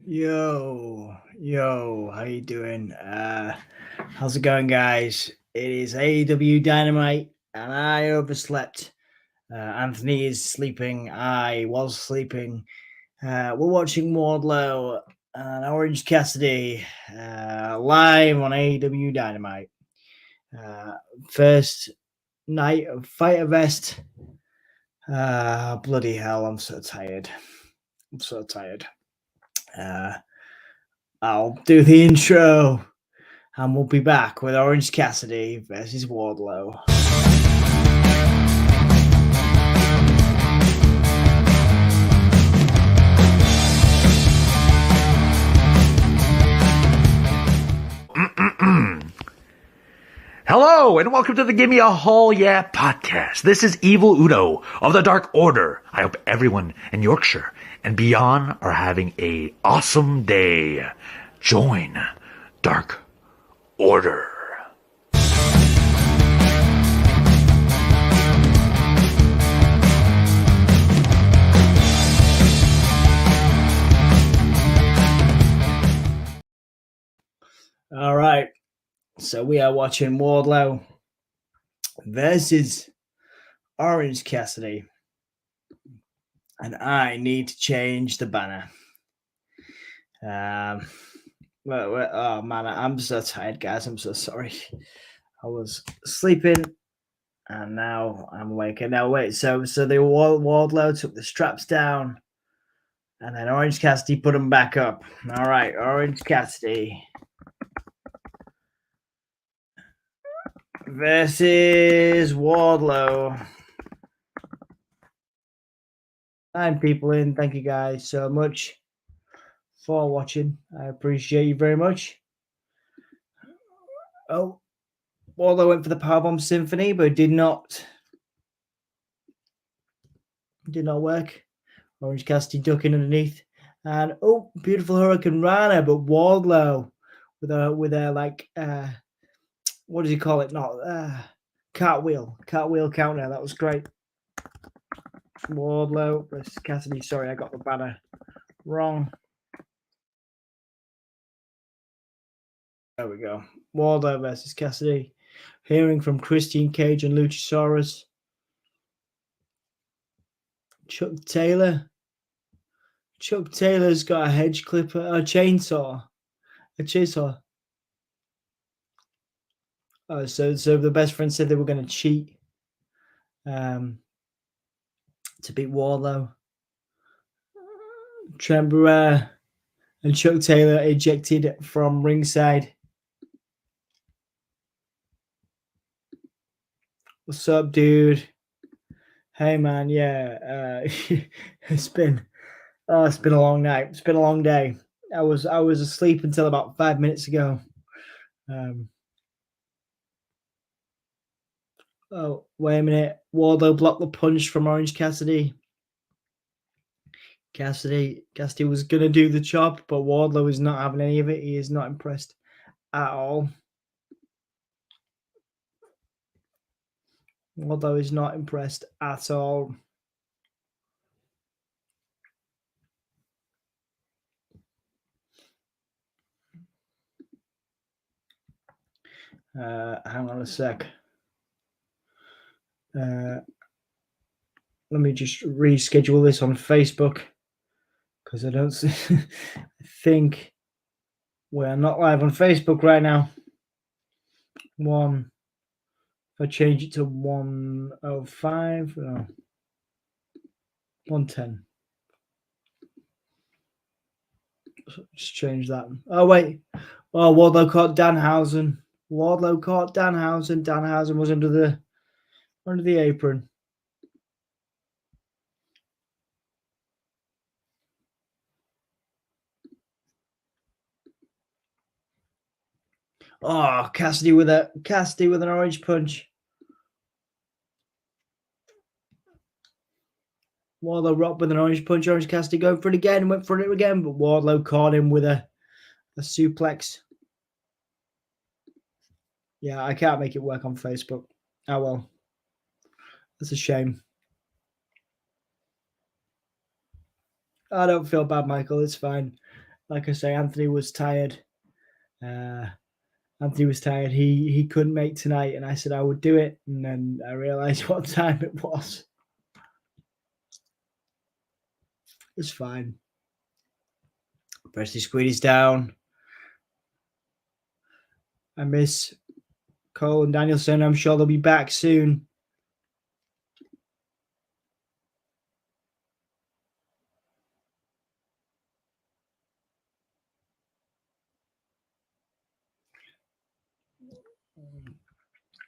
Yo, how you doing? How's it going, guys? It is AEW Dynamite, and I overslept. Anthony is sleeping. I was sleeping. We're watching Wardlow and Orange Cassidy live on AEW Dynamite. Uh, First night of Fighter Vest. Bloody hell, I'm so tired. Uh, I'll do the intro, and we'll be back with Orange Cassidy versus Wardlow. Hello, and welcome to the Gimme a Hall Yeah podcast. This is Evil Uno of the Dark Order. I hope everyone in Yorkshire and beyond are having a awesome day. Join Dark Order. All right, so we are watching Wardlow versus Orange Cassidy, and I need to change the banner. Oh man, I'm so tired, guys. I'm so sorry. I was sleeping, and now I'm awake. And now wait, so the Wardlow took the straps down, and then Orange Cassidy put them back up. All right, Orange Cassidy versus Wardlow. 9 people in. Thank you guys so much for watching. I appreciate you very much. Oh, Wardlow went for the Powerbomb Symphony, but it did not work. Orange Cassidy ducking underneath, and beautiful Hurricane Rana, but Wardlow with a like what does he call it? Not cartwheel counter. That was great. Wardlow versus Cassidy. Sorry, I got the banner wrong. There we go. Wardlow versus Cassidy. Hearing from Christian Cage and Luchasaurus. Chuck Taylor's got a hedge clipper, a chainsaw. Oh, so the best friend said they were going to cheat to beat Wardlow. Trent Barrera and Chuck Taylor ejected from ringside. What's up, dude? Hey, man. Yeah, it's been a long night. It's been a long day. I was asleep until about 5 minutes ago. Oh, wait a minute. Wardlow blocked the punch from Orange Cassidy. Cassidy was going to do the chop, but Wardlow is not having any of it. He is not impressed at all. Wardlow is not impressed at all. Hang on a sec. Let me just reschedule this on Facebook because I don't I think we're not live on Facebook right now. If I change it to 105, no, 110. Just change that. Oh, wait. Oh, Wardlow caught Danhausen. Danhausen was under the apron. Oh, Cassidy with an orange punch. Wardlow rocked with an orange punch. Orange Cassidy going for it again. Went for it again, but Wardlow caught him with a suplex. Yeah, I can't make it work on Facebook. Oh, well. That's a shame. I don't feel bad, Michael. It's fine. like I say, Anthony was tired. Anthony was tired. He couldn't make tonight, and I said I would do it, and then I realized what time it was. It's fine. Press the squeeze down. I miss Cole and Danielson. I'm sure they'll be back soon.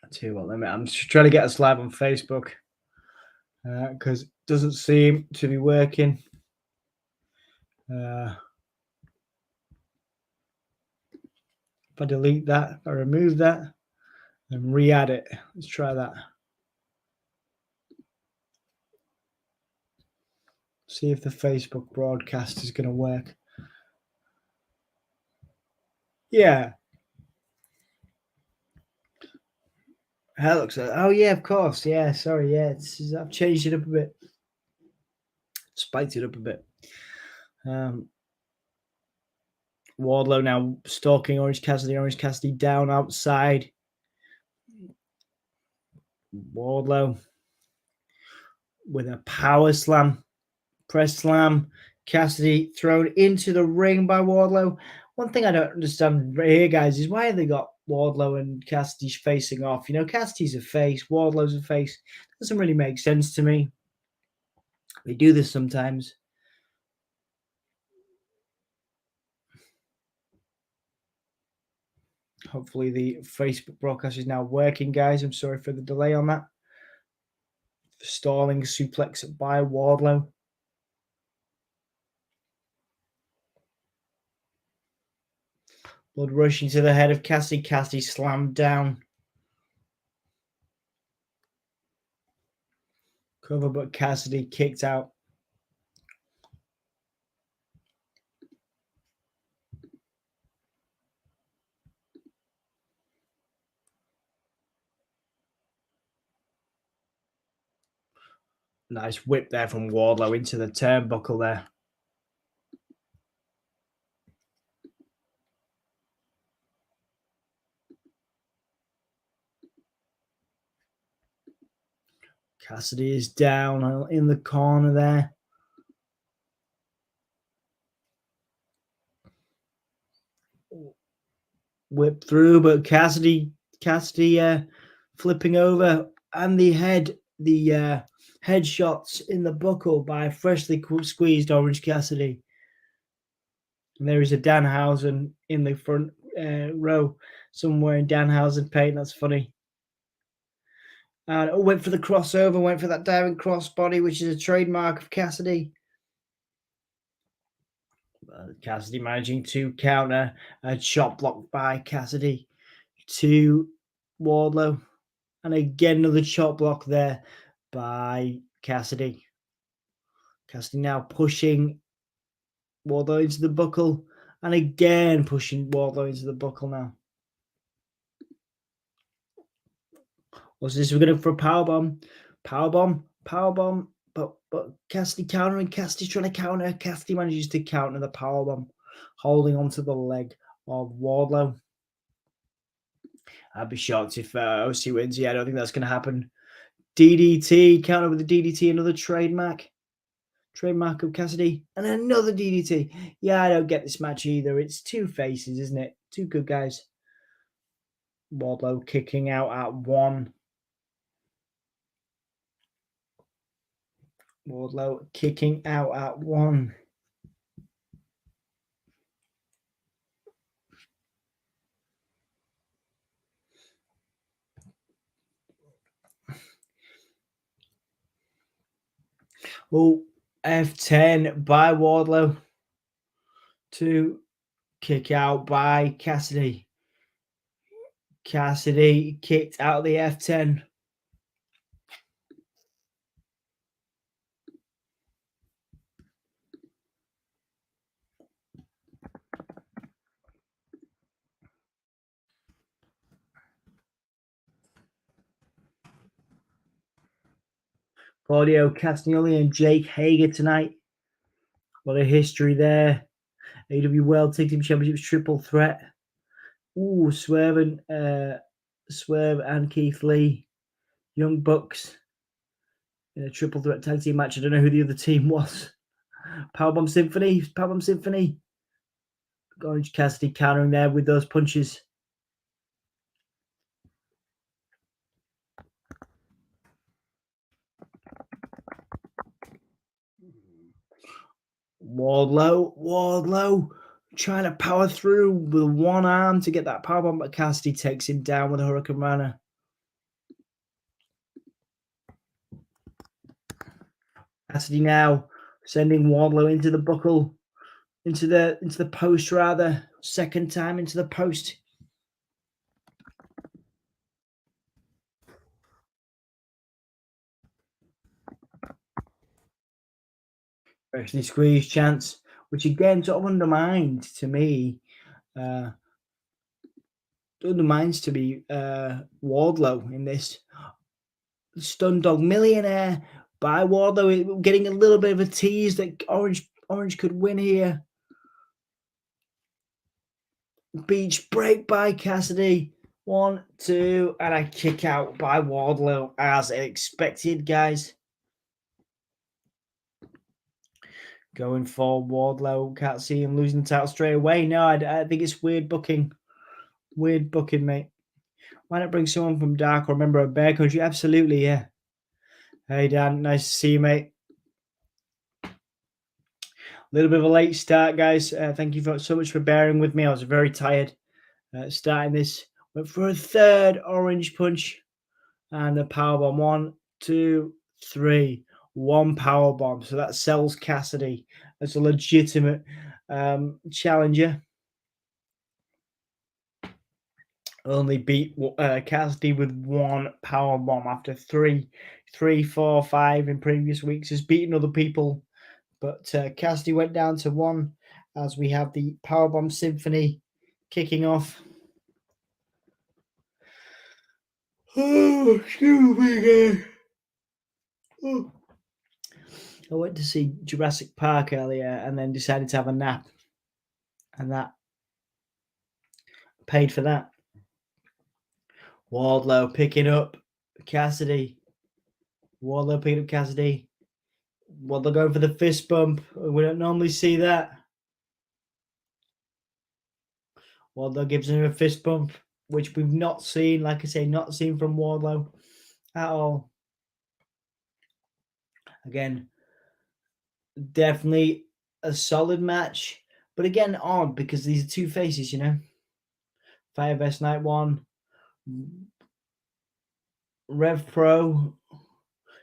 I tell you what, I'm just trying to get us live on Facebook because it doesn't seem to be working. If I delete that, if I remove that, and re-add it. Let's try that. See if the Facebook broadcast is going to work. Yeah. That looks like, oh yeah, of course. Yeah, sorry. Yeah, I've changed it up a bit. Spiked it up a bit. Wardlow now stalking Orange Cassidy down outside. Wardlow with a power slam, press slam. Cassidy thrown into the ring by Wardlow. One thing I don't understand right here, guys, is why have they got Wardlow and Cassidy facing off? You know, Cassidy's a face, Wardlow's a face. Doesn't really make sense to me. They do this sometimes. Hopefully the Facebook broadcast is now working, guys. I'm sorry for the delay on that. Stalling suplex by Wardlow. Blood rushing to the head of Cassidy. Cassidy slammed down. Cover, but Cassidy kicked out. Nice whip there from Wardlow into the turnbuckle there. Cassidy is down in the corner there. Whip through, but Cassidy flipping over, and the headshots in the buckle by freshly squeezed Orange Cassidy. And there is a Danhausen in the front row somewhere in Danhausen paint. That's funny. And went for the crossover, went for that diving crossbody, which is a trademark of Cassidy. Cassidy managing to counter a chop block by Cassidy to Wardlow. And again, another chop block there by Cassidy. Cassidy now pushing Wardlow into the buckle. And again, pushing Wardlow into the buckle now. What's this? We're going for a powerbomb. Powerbomb. But Cassidy countering. Cassidy's trying to counter. Cassidy manages to counter the powerbomb, holding onto the leg of Wardlow. I'd be shocked if OC wins. Yeah, I don't think that's going to happen. DDT, counter with the DDT, another trademark of Cassidy, and another DDT. Yeah, I don't get this match either. It's two faces, isn't it? Two good guys. Wardlow kicking out at one. Wardlow kicking out at one. Oh, F10 by Wardlow to kick out by Cassidy. Cassidy kicked out of the F10. Claudio, Castagnoli, and Jake Hager tonight. What a history there. AEW World Tag Team Championships triple threat. Ooh, Swerve and Keith Lee, Young Bucks in a triple threat tag team match. I don't know who the other team was. Powerbomb Symphony. Orange Cassidy countering there with those punches. Wardlow trying to power through with one arm to get that powerbomb, but Cassidy takes him down with a Hurricane Rana. Cassidy now sending Wardlow into the buckle, into the post rather. Second time into the post. Freshly squeezed chance, which again sort of undermined to me. Undermines to be Wardlow in this. Stun Dog Millionaire by Wardlow, getting a little bit of a tease that Orange could win here. Beach break by Cassidy. 1, 2, and a kick out by Wardlow as expected, guys. Going for Wardlow, can't see him losing the title straight away. No, I think it's weird booking. Weird booking, mate. Why not bring someone from Dark or a member of Bear Country? Absolutely, yeah. Hey, Dan, nice to see you, mate. A little bit of a late start, guys. Thank you so much for bearing with me. I was very tired starting this. Went for a third orange punch and a powerbomb. 1, 2, 3. 1 powerbomb. So that sells Cassidy as a legitimate challenger. Only beat Cassidy with 1 powerbomb after 3, 4, 5 in previous weeks. Has beaten other people, but Cassidy went down to 1 as we have the Powerbomb Symphony kicking off. Oh, excuse me, guys. Oh. I went to see Jurassic Park earlier and then decided to have a nap, and that paid for that. Wardlow picking up Cassidy. Wardlow going for the fist bump. We don't normally see that. Wardlow gives him a fist bump, which we've not seen, like I say, not seen from Wardlow at all. Again, definitely a solid match, but again, odd because these are two faces, you know. Firebest Night 1, Rev Pro,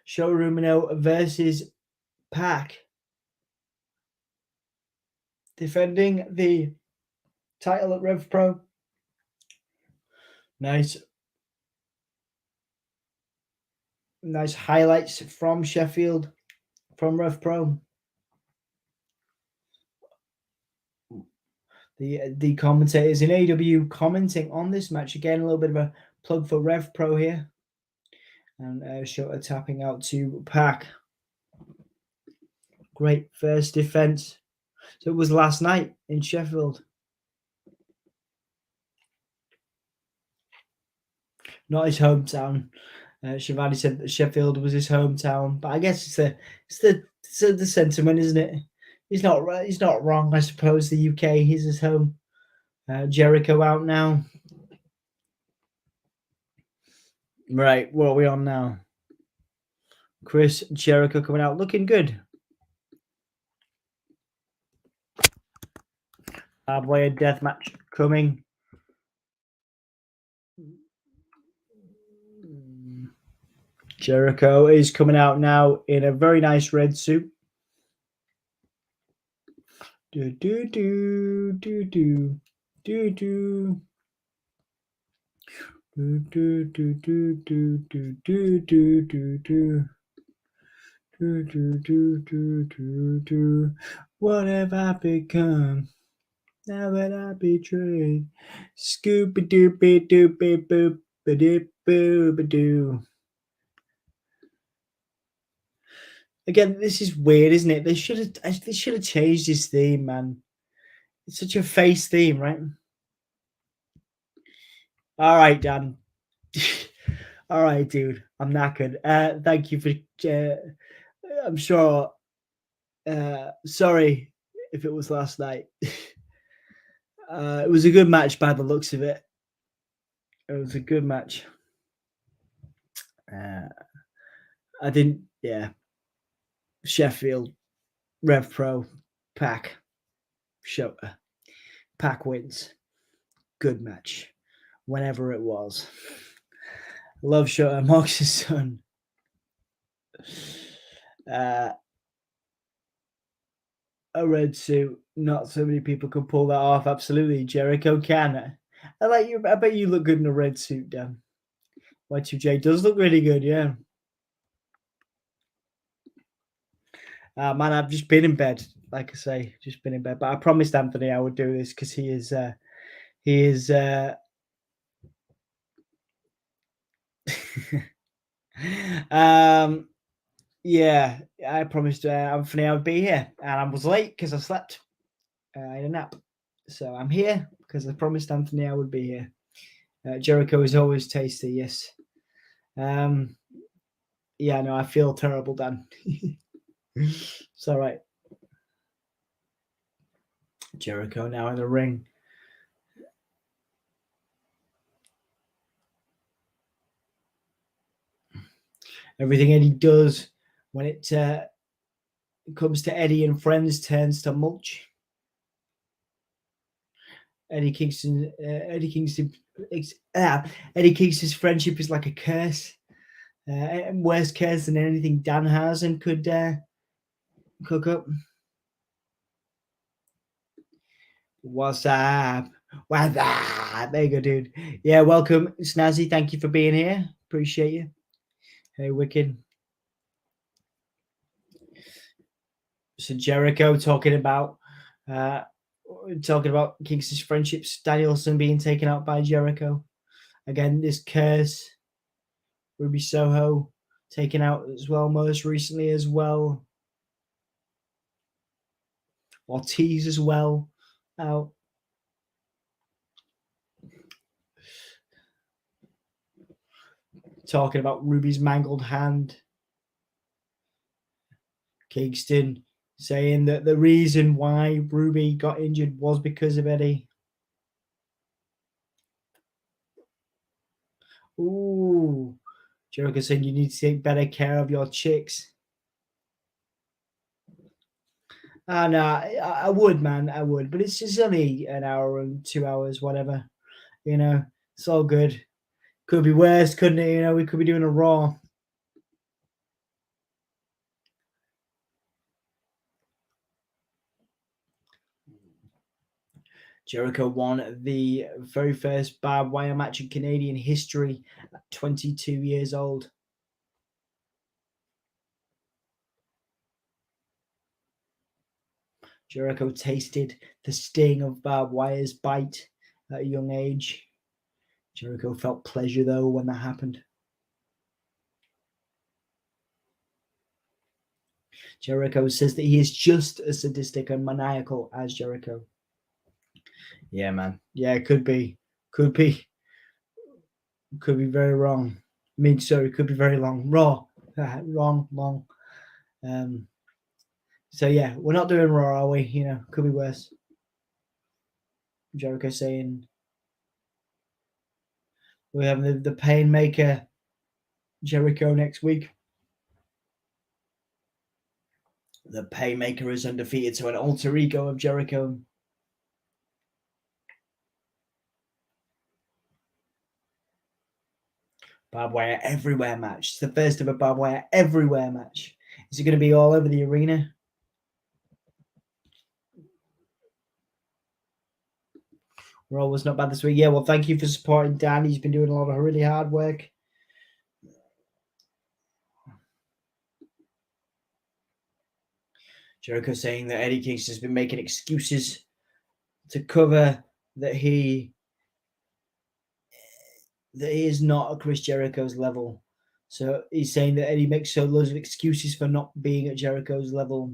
Showroom versus Pac, defending the title at Rev Pro. Nice highlights from Sheffield, from Rev Pro. The commentators in AEW commenting on this match. Again, a little bit of a plug for Rev Pro here. And Shota tapping out to Pac. Great first defense. So it was last night in Sheffield. Not his hometown. Shivani said that Sheffield was his hometown, but I guess it's the sentiment, isn't it? He's not wrong, I suppose. The UK is his home. Jericho out now. Right, what are we on now? Chris Jericho coming out, looking good. Hardwire deathmatch coming. Jericho is coming out now in a very nice red suit. Do do do do do do do. Do do do do do do do do do do. Do do do do do do. What have I become? Now that I betrayed. Scooby doopy doopy boop ba doop boo doo. Again, this is weird, isn't it? They should have changed his theme, man. It's such a face theme, right? All right, Dan. All right, dude. I'm knackered. Thank you for. I'm sure. Sorry if it was last night. It was a good match by the looks of it. It was a good match. I didn't. Yeah. Sheffield, Rev Pro, Pack, Shota. Pack wins. Good match. Whenever it was. Love Shota, Mox's son. A red suit. Not so many people can pull that off. Absolutely, Jericho can. I like you. I bet you look good in a red suit, Dan. Y2J does look really good, yeah. Man, I've just been in bed. Like I say, just been in bed. But I promised Anthony I would do this because he is. Yeah, I promised Anthony I would be here, and I was late because I slept in a nap. So I'm here because I promised Anthony I would be here. Jericho is always tasty, yes. Yeah, no, I feel terrible, Dan. It's all right. Jericho now in the ring. Everything Eddie does when it comes to Eddie and friends turns to mulch. Eddie Kingston's friendship is like a curse, worse curse than anything Dan has and could cook up. What's up? What's up? There you go, dude. Yeah, welcome, Snazzy. Thank you for being here. Appreciate you. Hey, Wicked. So Jericho talking about Kingston's friendships. Danielson being taken out by Jericho. Again, this curse. Ruby Soho taken out as well most recently as well. Ortiz as well out. Talking about Ruby's mangled hand. Kingston saying that the reason why Ruby got injured was because of Eddie. Ooh. Jericho saying you need to take better care of your chicks. No, I would, man. I would. But it's just only an hour and 2 hours, whatever. You know, it's all good. Could be worse, couldn't it? You know, we could be doing a Raw. Jericho won the very first barbed wire match in Canadian history at 22 years old. Jericho tasted the sting of barbed wire's bite at a young age. Jericho felt pleasure, though, when that happened. Jericho says that he is just as sadistic and maniacal as Jericho. Yeah, man. Yeah, it could be. Could be. Could be very wrong. I mean, sorry, could be very long. Raw. Wrong, long. So yeah, we're not doing Raw, are we? You know, could be worse. Jericho saying we have the Painmaker Jericho next week. The Painmaker is undefeated, so an alter ego of Jericho. Barbed wire everywhere match. It's the first ever barbed wire everywhere match. Is it going to be all over the arena? Raw was not bad this week. Yeah, well, thank you for supporting Dan. He's been doing a lot of really hard work. Jericho saying that Eddie Kingston has been making excuses to cover that he is not at Chris Jericho's level. So he's saying that Eddie makes so loads of excuses for not being at Jericho's level.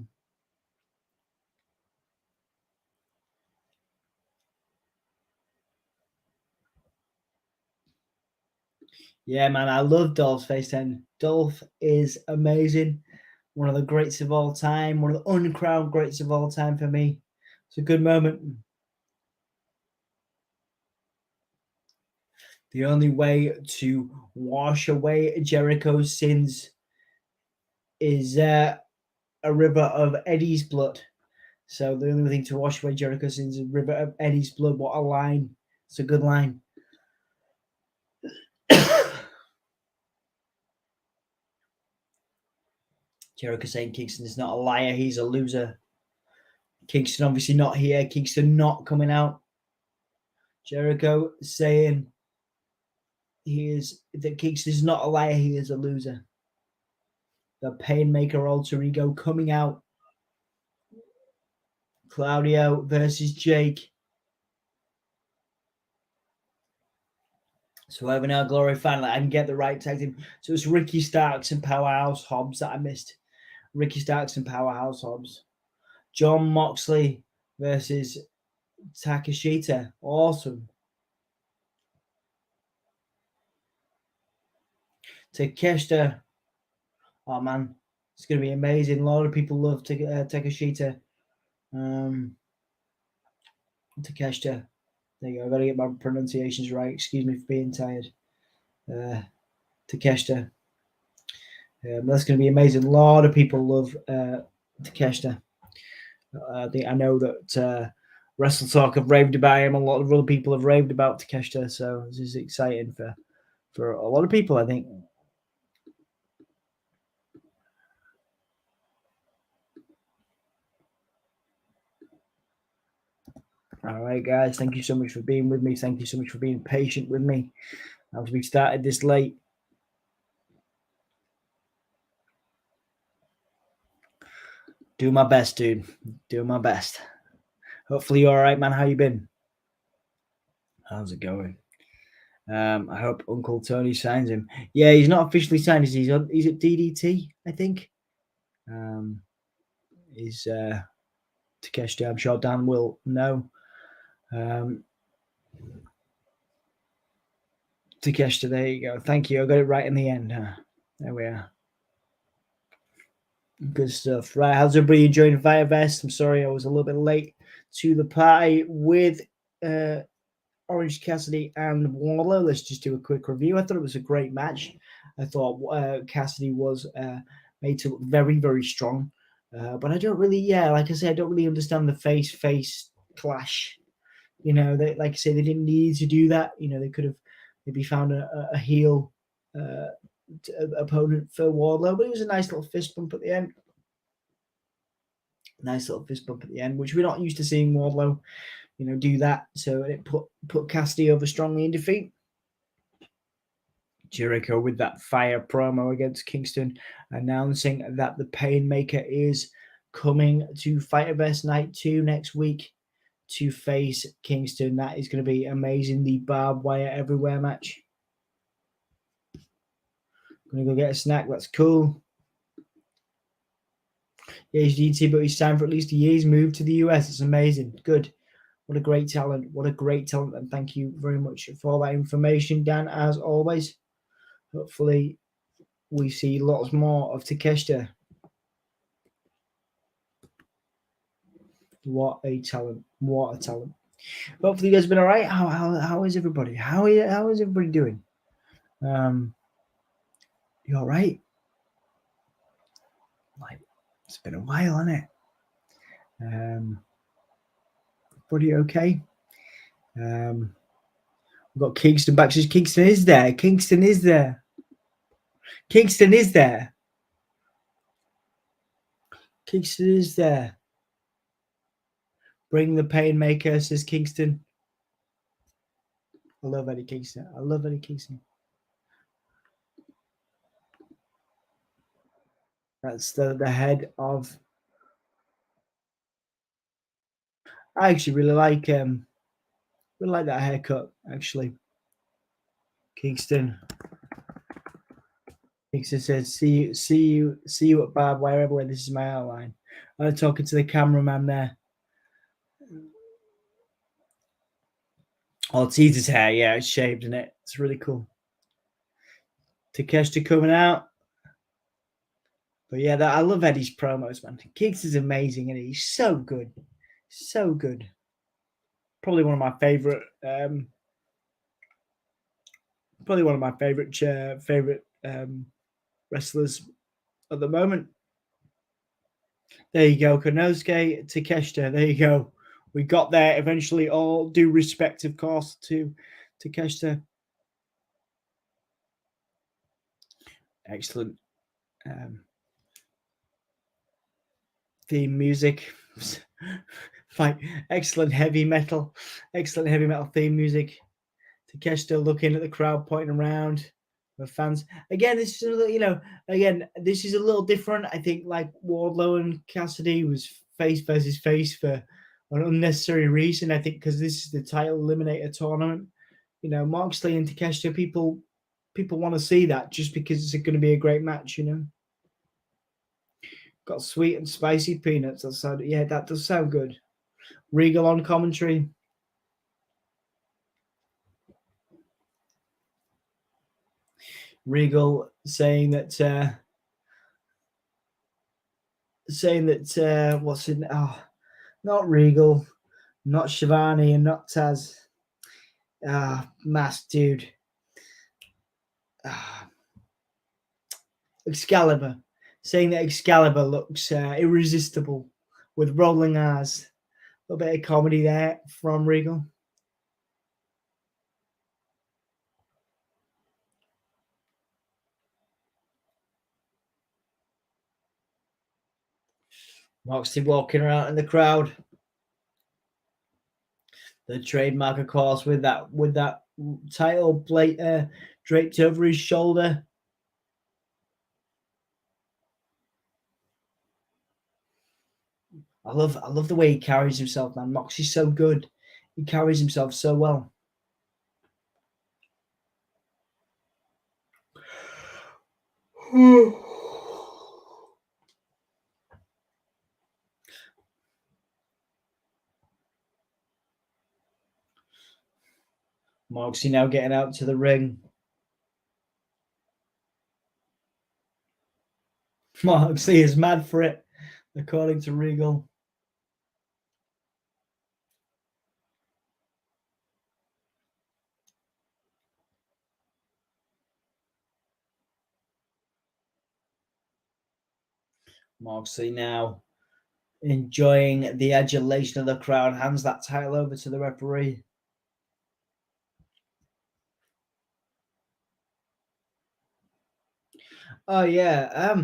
Yeah, man, I love Dolph's face 10. Dolph is amazing. One of the greats of all time. One of the uncrowned greats of all time for me. It's a good moment. The only way to wash away Jericho's sins is a river of Eddie's blood. So the only thing to wash away Jericho's sins is a river of Eddie's blood. What a line. It's a good line. Jericho saying Kingston is not a liar, he's a loser. Kingston obviously not here. Kingston not coming out. Jericho saying that Kingston is not a liar, he is a loser. The Painmaker alter ego coming out. Claudio versus Jake. So over now, Glory finally, I can get the right tag team. So it's Ricky Starks and Powerhouse Hobbs that I missed. Ricky Starks and Powerhouse Hobbs. John Moxley versus Takeshita. Awesome. Takeshita. Oh, man. It's going to be amazing. A lot of people love Takeshita. Takeshita. There you go. I've got to get my pronunciations right. Excuse me for being tired. Takeshita. That's going to be amazing. A lot of people love Takeshita. I know that Wrestle Talk have raved about him. A lot of other people have raved about Takeshita. So this is exciting for a lot of people, I think. All right, guys. Thank you so much for being with me. Thank you so much for being patient with me as we started this late. Do my best, dude. Do my best. Hopefully you're all right, man. How you been? How's it going? I hope Uncle Tony signs him. Yeah, he's not officially signed. He's at DDT, I think. He's Takeshita. I'm sure Dan will know. Takeshita, there you go. Thank you. I got it right in the end. There we are. Good stuff. Right, how's everybody enjoying Fire Vest? I'm sorry I was a little bit late to the party with Orange Cassidy and Wardlow. Let's just do a quick review. I thought it was a great match. I thought Cassidy was made to look very, very strong. But I don't really, like I said, I don't really understand the face clash. You know, like I say, they didn't need to do that. You know, they could have maybe found a heel opponent for Wardlow, but it was a nice little fist bump at the end. Nice little fist bump at the end, which we're not used to seeing Wardlow, do that. So it put Cassidy over strongly in defeat. Jericho with that fire promo against Kingston, announcing that the Painmaker is coming to Fighterverse Night 2 next week to face Kingston. That is going to be amazing. The barbed wire everywhere match. Gonna go get a snack. That's cool. Yeah, he's DT, but he's signed for at least a year. He's moved to the US. It's amazing. Good. What a great talent. What a great talent. And thank you very much for all that information, Dan, as always. Hopefully, we see lots more of Takeshita. What a talent. What a talent. Hopefully, you guys have been all right. How is everybody? How is everybody doing? You all right? Like, it's been a while, hasn't it? Everybody okay? We've got Kingston back. Kingston is there. Kingston is there. Kingston is there. Kingston is there. Bring the Painmaker, says Kingston. I love Eddie Kingston. I love Eddie Kingston. That's the head of. I actually really like that haircut. Actually, Kingston says, "See you at barbed wire everywhere. This is my outline." I'm talking to the cameraman there. Oh, it's Edith's hair. Yeah, it's shaved in it. It's really cool. Takeshita coming out. But yeah, I love Eddie's promos, man. Kicks is amazing, and he's so good. So good. Probably one of my favorite wrestlers at the moment. There you go, Konosuke, Takeshita. There you go. We got there eventually. All due respect, of course, to Takeshita. Excellent theme music. Excellent heavy metal theme music. Takeshita looking at the crowd, pointing around with fans. Again, this is this is a little different. I think like Wardlow and Cassidy was face versus face for an unnecessary reason. I think because this is the title eliminator tournament. Moxley and Takeshita, people want to see that just because it's going to be a great match. Got sweet and spicy peanuts. That does sound good. Regal on commentary. Regal saying that what's in not Regal, not Shivani, and not Taz. Masked dude. Excalibur saying that Excalibur looks irresistible with rolling eyes. A little bit of comedy there from Regal. Moxley walking around in the crowd. The trademark, of course, with that title plate draped over his shoulder. I love the way he carries himself, man. Moxie's so good. He carries himself so well. Moxie now getting out to the ring. Moxley is mad for it, according to Regal. Moxley now enjoying the adulation of the crowd, hands that title over to the referee. Oh yeah,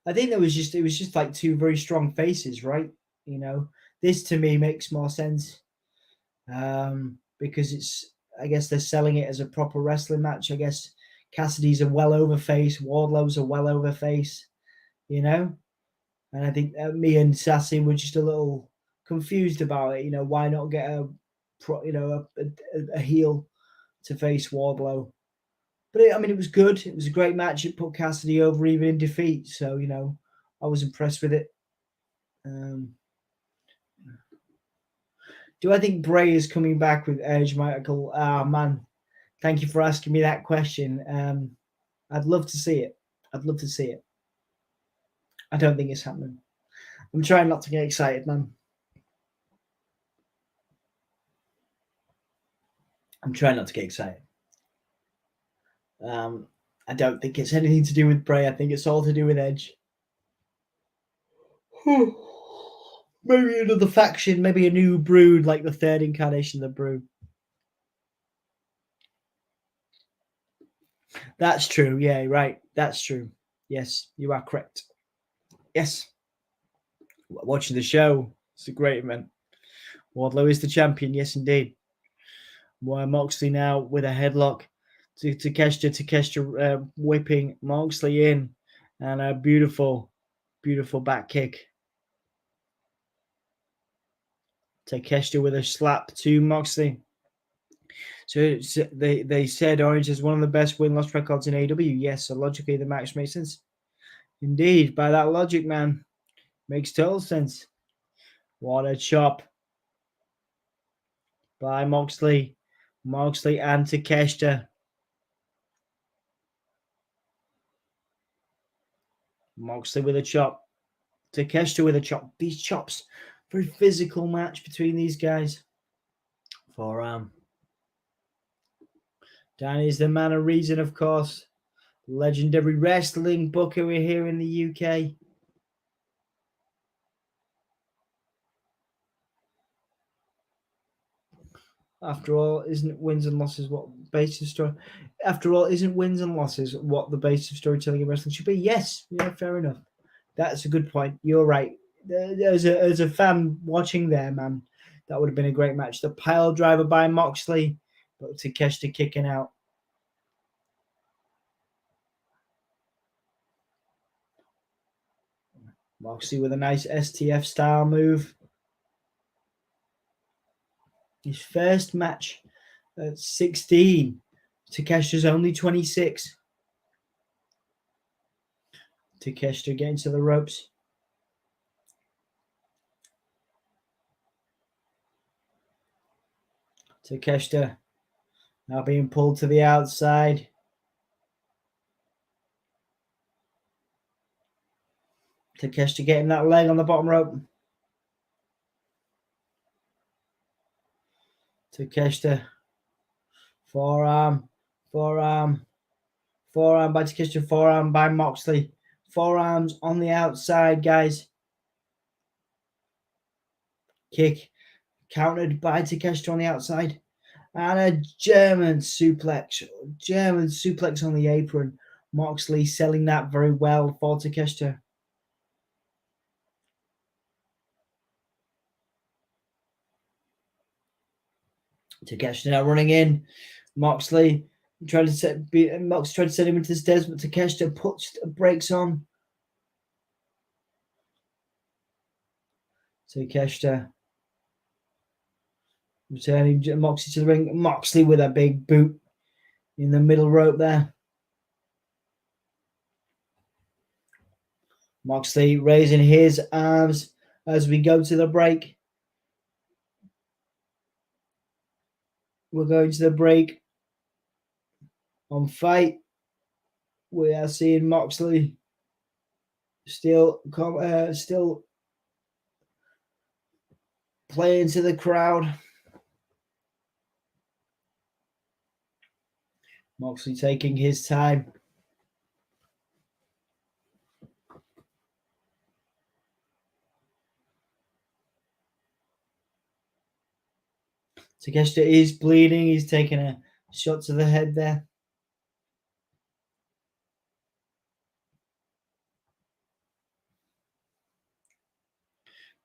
I think it was just like two very strong faces, right? This to me makes more sense because I guess they're selling it as a proper wrestling match. I guess Cassidy's a well over face, Wardlow's a well over face, and I think me and Sassy were just a little confused about it. Why not get a heel to face Wardlow? But it was good. It was a great match. It put Cassidy over even in defeat. So, I was impressed with it. Do I think Bray is coming back with Edge, Michael? Man, thank you for asking me that question. I'd love to see it. I don't think it's happening. I'm trying not to get excited, man. I'm trying not to get excited. I don't think it's anything to do with Bray. I think it's all to do with Edge. Maybe another faction, maybe a new brood, like the third incarnation of the brood. That's true. Yeah, right. That's true. Yes, you are correct. Yes. Watching the show, it's a great event. Wardlow is the champion. Yes, indeed. Moxley now with a headlock to Takeshita whipping Moxley in, and a beautiful back kick. Takeshita with a slap to Moxley. So they said Orange has one of the best win-loss records in AEW. Yes, so logically the match makes sense. Indeed, by that logic, man, makes total sense. What a chop by Moxley and Takeshita. Moxley with a chop. Takeshita with a chop. These chops, very physical match between these guys. Forearm. Danny's the man of reason, of course. Legendary wrestling booker we're here in the UK. After all, isn't wins and losses what base of story? After all, isn't wins and losses what the base of storytelling in wrestling should be? Yes, yeah, fair enough. That's a good point. You're right. As a fan watching there, man, that would have been a great match. The pile driver by Moxley, but Takeshita kicking out. Moxley with a nice STF style move. His first match at 16. Takeshita's only 26. Takeshita getting to the ropes. Takeshita now being pulled to the outside. Takeshita getting that leg on the bottom rope. Takeshita. Forearm by Takeshita, forearm by Moxley. Forearms on the outside, guys. Kick countered by Takeshita on the outside. And a German suplex on the apron. Moxley selling that very well for Takeshita. Takeshita now running in. Moxley tried to set him into the stairs, but Takeshita puts brakes on. Takeshita returning Moxley to the ring. Moxley with a big boot in the middle rope there. Moxley raising his arms as we go to the break. We're going to the break. On Fight, we are seeing Moxley still playing to the crowd. Moxley taking his time. Takeshita is bleeding. He's taking a shot to the head there.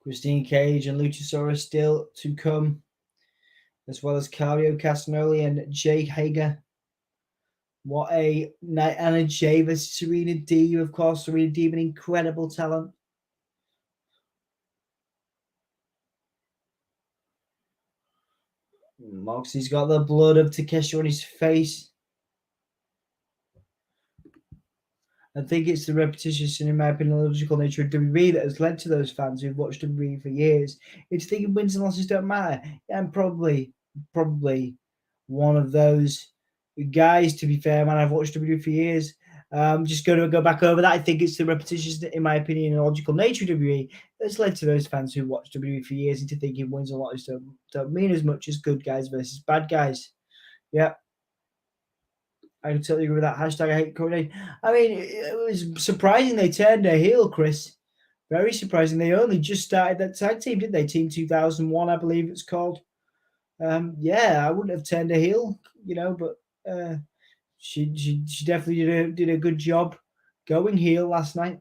Christine Cage and Luchasaurus still to come, as well as Claudio, Castagnoli, and Jake Hager. What a night. Anna Jay versus Serena Deeb, of course. Serena Deeb, an incredible talent. Moxley's got the blood of Takeshita on his face. I think it's the repetitious and, in my opinion, logical nature of WWE that has led to those fans who've watched WWE for years into thinking wins and losses don't matter. Yeah, I'm probably one of those guys, to be fair, man. I've watched WWE for years. Just going to go back over that. I think it's the repetitious, in my opinion, and logical nature of WWE that's led to those fans who watched WWE for years into thinking wins and losses don't mean as much as good guys versus bad guys. Yeah. I can totally agree with that. Hashtag I hate Cody. I mean, it was surprising they turned a heel, Chris. Very surprising. They only just started that tag team, didn't they? Team 2001, I believe it's called. Yeah, I wouldn't have turned a heel, but she definitely did a good job going heel last night.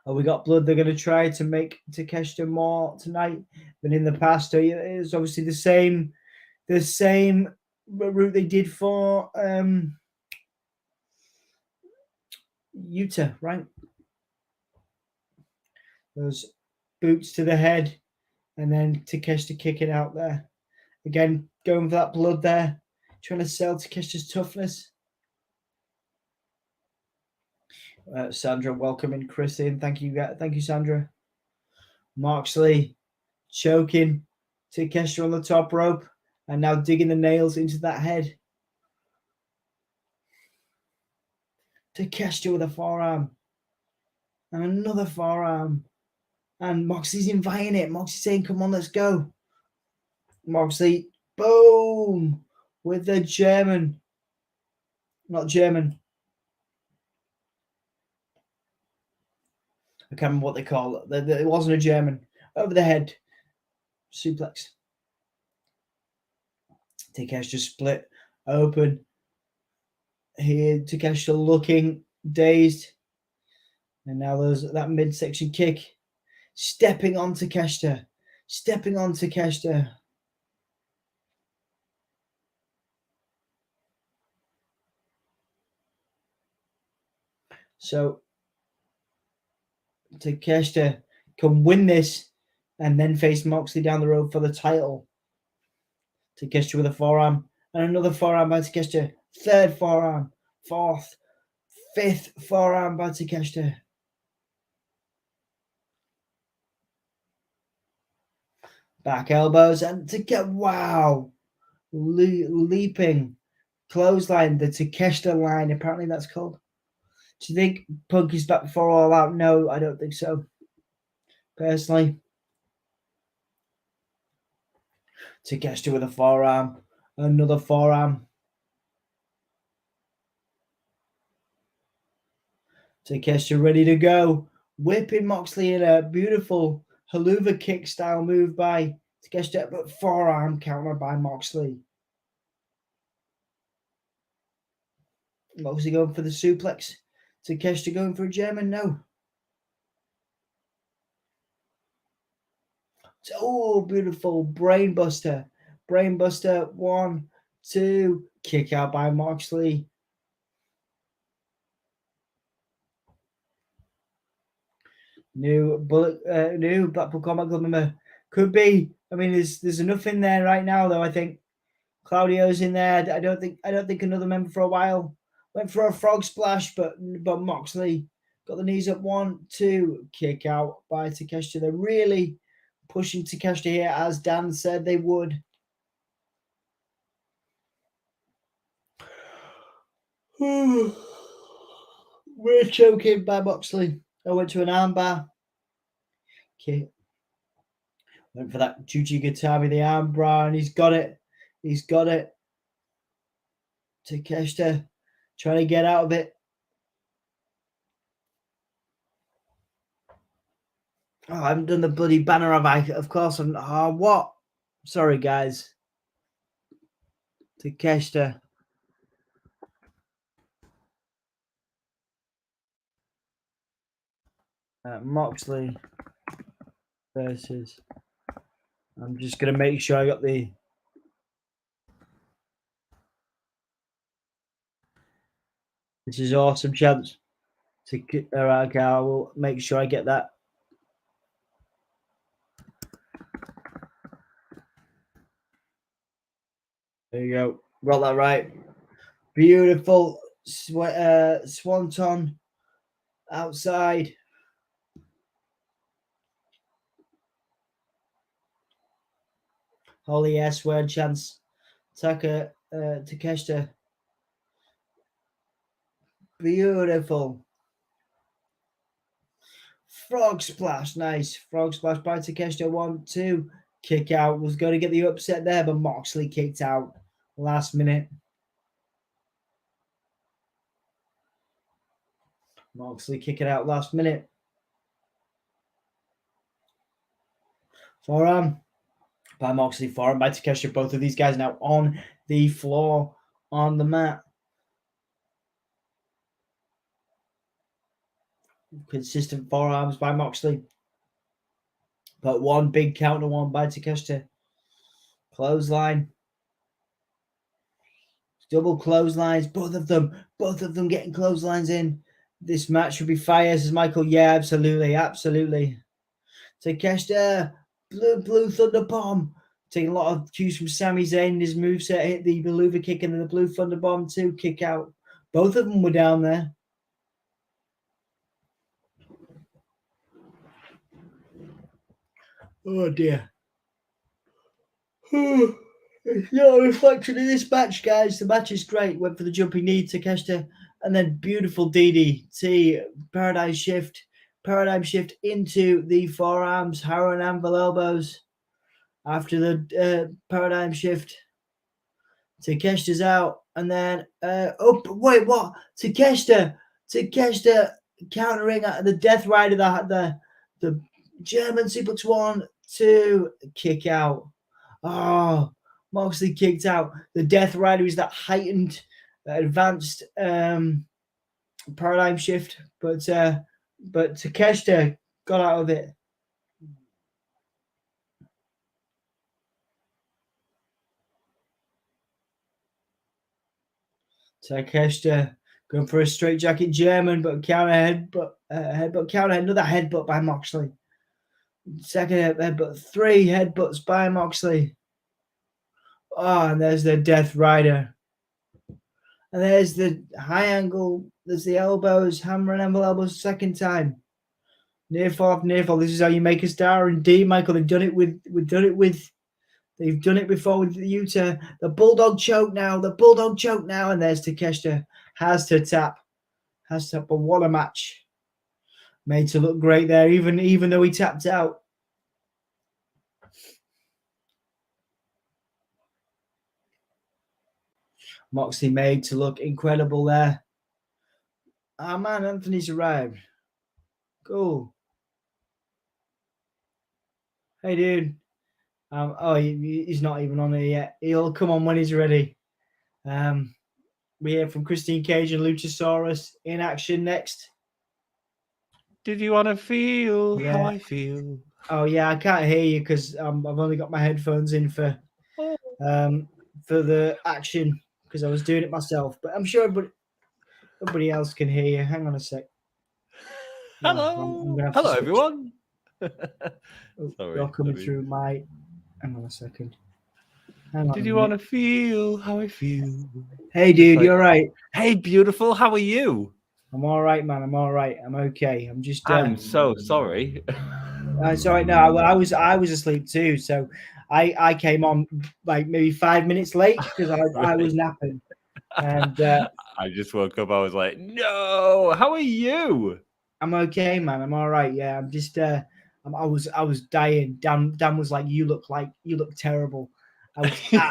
Oh, we got blood. They're going to try to make Takeshita more tonight than in the past. It's obviously the same route they did for Utah, right? Those boots to the head, and then Takeshita kicking out there. Again, going for that blood there, trying to sell Takeshita's toughness. Sandra welcoming Chris in. Thank you, Sandra. Moxley choking Takeshita on the top rope, and now digging the nails into that head. Takeshita with a forearm. And another forearm. And Moxley's inviting it. Moxley's saying, come on, let's go. Moxley, boom, with the German. Not German. I can't remember what they call it. It wasn't a German. Over the head. Suplex. Takeshita split open. Here, Takeshita looking dazed. And now there's that midsection kick. Stepping on Takeshita. Stepping on Takeshita. So Takeshita can win this and then face Moxley down the road for the title. Takeshita with a forearm and another forearm by Takeshita. Third forearm, fourth, fifth forearm by Takeshita. Back elbows and to get wow, leaping clothesline, the Takeshita line. Apparently that's called. Do you think Punk is back before All Out? No, I don't think so. Personally. Takeshita with a forearm. Another forearm. Takeshita ready to go. Whipping Moxley in a beautiful haluva kick style move by Takeshita, but forearm counter by Moxley. Moxley going for the suplex. Takeshita going for a German? No. Oh, beautiful brainbuster. Brainbuster. 1, 2. Kick out by Moxley. New Blackpool Combat Club member. Could be. I mean, there's enough in there right now, though. I think Claudio's in there. I don't think another member for a while. Went for a frog splash, but Moxley got the knees up. 1, 2. Kick out by Takeshita. They're really pushing Takeshita here, as Dan said they would. We're choking by Moxley. I went to an armbar. Okay. Went for that Juji guitar with the armbar, and he's got it. He's got it. Takeshita trying to get out of it. Oh, I haven't done the bloody banner, have I? Of course. What? Sorry, guys. Takeshita. Moxley versus. I'm just going to make sure I got the. This is awesome chance. All right, okay, I will make sure I get that. There you go. Got that right. Beautiful swanton outside. Holy S word chance. Takeshita. Beautiful. Frog splash. Nice. Frog splash by Takeshita. 1, 2. Kick out. Was going to get the upset there, but Moxley kicked out last minute. Moxley kicking out last minute. Forearm by Moxley. Forearm by Takeshita. Both of these guys now on the floor, on the mat. Consistent forearms by Moxley. But one big counter one by Takeshita. Clothesline. Double clotheslines. Both of them getting clotheslines in. This match should be fire, says Michael. Yeah, absolutely. Absolutely. Takeshita. Blue Thunder Bomb. Taking a lot of cues from Sami Zayn. His moveset hit the Beluva kick and then the Blue Thunder Bomb too. Kick out. Both of them were down there. Oh dear. It's not a reflection of this match, guys. The match is great. Went for the jumping knee. Takeshita and then beautiful DDT, paradigm shift into the forearms, harrow and anvil elbows. After the paradigm shift, Takeshita's out, and then wait, what? Takeshita countering the Death Rider, the German suplex 1, 2, kick out. Oh, Moxley kicked out. The Death Rider is that heightened, advanced paradigm shift, but Takeshita got out of it. Takeshita going for a straight jacket German, but counter headbutt, another headbutt by Moxley. Second headbutt, 3 headbutts by Moxley. Oh, and there's the Death Rider. And there's the high angle. There's the elbows, hammer and anvil elbows, second time. Near fall. This is how you make a star. Indeed, Michael, they've done it before with Utah. The bulldog choke now, and there's Takeshita. Has to tap, but what a match. Made to look great there, even though he tapped out. Moxley made to look incredible there. Ah, man, Anthony's arrived. Cool. Hey, dude. He's not even on here yet. He'll come on when he's ready. We hear from Christine Cage and Luchasaurus in action next. Did you want to feel how I feel? Oh yeah, I can't hear you because I've only got my headphones in for the action because I was doing it myself. But I'm sure everybody else can hear you. Hang on a sec. Hello, hello everyone. Sorry, you're coming through my. Hang on a second. Did you want to feel how I feel? Hey, dude, you're right. Hey, beautiful. How are you? I'm all right, man. I'm all right. I'm okay. I'm just. I'm so sorry. It's all right. No, I was asleep too. So I came on like maybe 5 minutes late because I was napping. And I just woke up. I was like, no. How are you? I'm okay, man. I'm all right. Yeah, I'm just. I was dying. Dan was like, you look terrible. I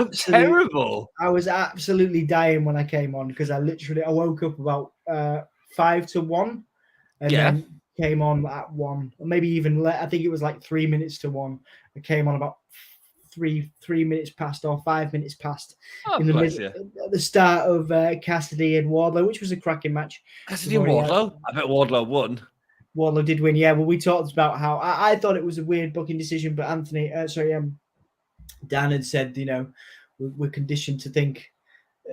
was terrible. I was absolutely dying when I came on because I woke up about 5 to 1, and then came on at 1, or maybe even I think it was like 3 minutes to 1. I came on about 3 minutes past or 5 minutes past in the middle, at the start of Cassidy and Wardlow, which was a cracking match. Cassidy and Wardlow. I bet Wardlow won. Wardlow did win, yeah. Well, we talked about how I thought it was a weird booking decision, but Dan had said, we're conditioned to think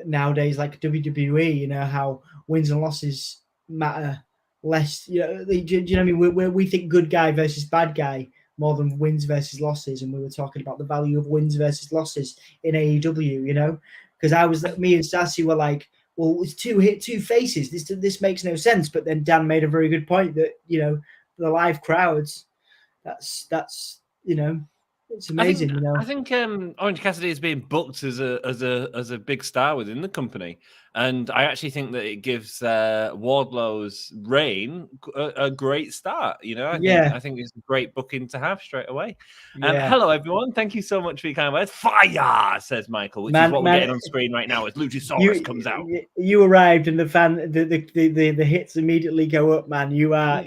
nowadays like WWE, how wins and losses matter less. Do you know what I mean? We think good guy versus bad guy more than wins versus losses, and we were talking about the value of wins versus losses in AEW. Because me and Sassy were like, well, it's two faces. This makes no sense. But then Dan made a very good point that the live crowds, that's it's amazing. I think Orange Cassidy is being booked as a big star within the company, and I actually think that it gives Wardlow's reign a great start. I think it's a great booking to have straight away. Hello, everyone. Thank you so much for your kind words. Fire, says Michael, which is what we're getting on screen right now as Luchasaurus comes out. You arrived, and the hits immediately go up, man. You are.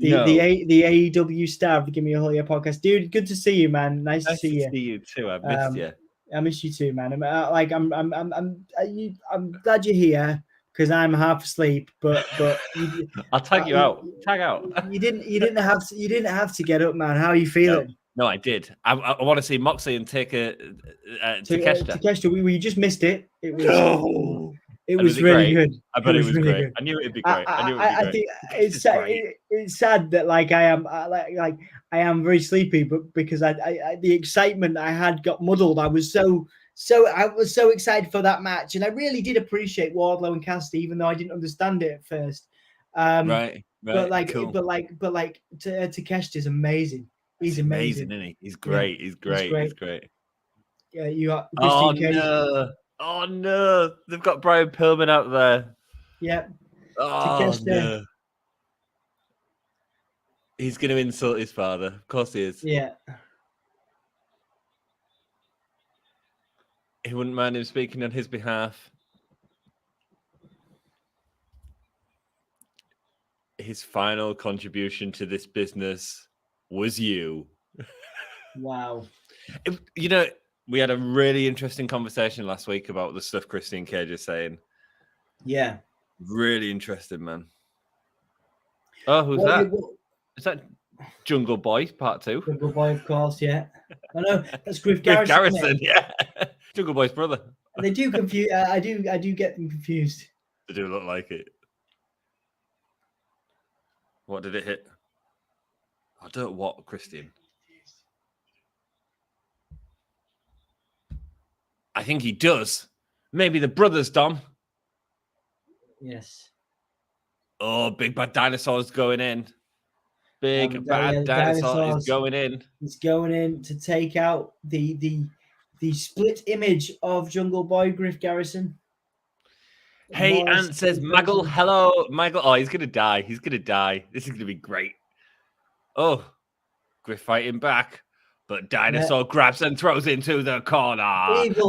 The AEW star of the Give Me a Hell Yeah podcast, dude. Good to see you, man. Nice to see you. See you too. I missed you. I miss you too, man. I'm glad you're here because I'm half asleep. But I'll tag you out. Tag out. You didn't have to get up, man. How are you feeling? No, I did. I want to see Moxley and take Takeshita. Takeshita, we just missed it. It was. It was really good. I bet it was really great. Good. I knew it'd be great. I think it's sad that I am very sleepy, but because I the excitement I had got muddled. I was so excited for that match, and I really did appreciate Wardlow and Cassidy, even though I didn't understand it at first. Right. But cool. Takeshita is amazing. He's amazing, isn't he? He's great. Yeah, he's great. Yeah, you got. Oh no! They've got Brian Pillman out there. Yep. Oh, Takeshita. no. He's going to insult his father. Of course he is. Yeah. He wouldn't mind him speaking on his behalf. His final contribution to this business was you. Wow. We had a really interesting conversation last week about the stuff Christian Cage is saying. Yeah. Really interesting, man. Oh, who's that? Is that Jungle Boy Part 2? Jungle Boy, of course, yeah. I know, that's Griff Griff Garrison. Garrison, yeah. Jungle Boy's brother. They do confuse. I do get them confused. They do look like it. What did it hit? I don't know what, Christian. I think he does. Maybe the brothers, Dom. Yes. Oh, Big Bad Dinosaur's going in. Big Bad Dinosaur is going in. He's going in to take out the split image of Jungle Boy Griff Garrison. Hey, Ant says, Maggle, hello. Maggle, oh, he's going to die. He's going to die. This is going to be great. Oh, Griff fighting back. But Dinosaur grabs and throws into the corner. Evil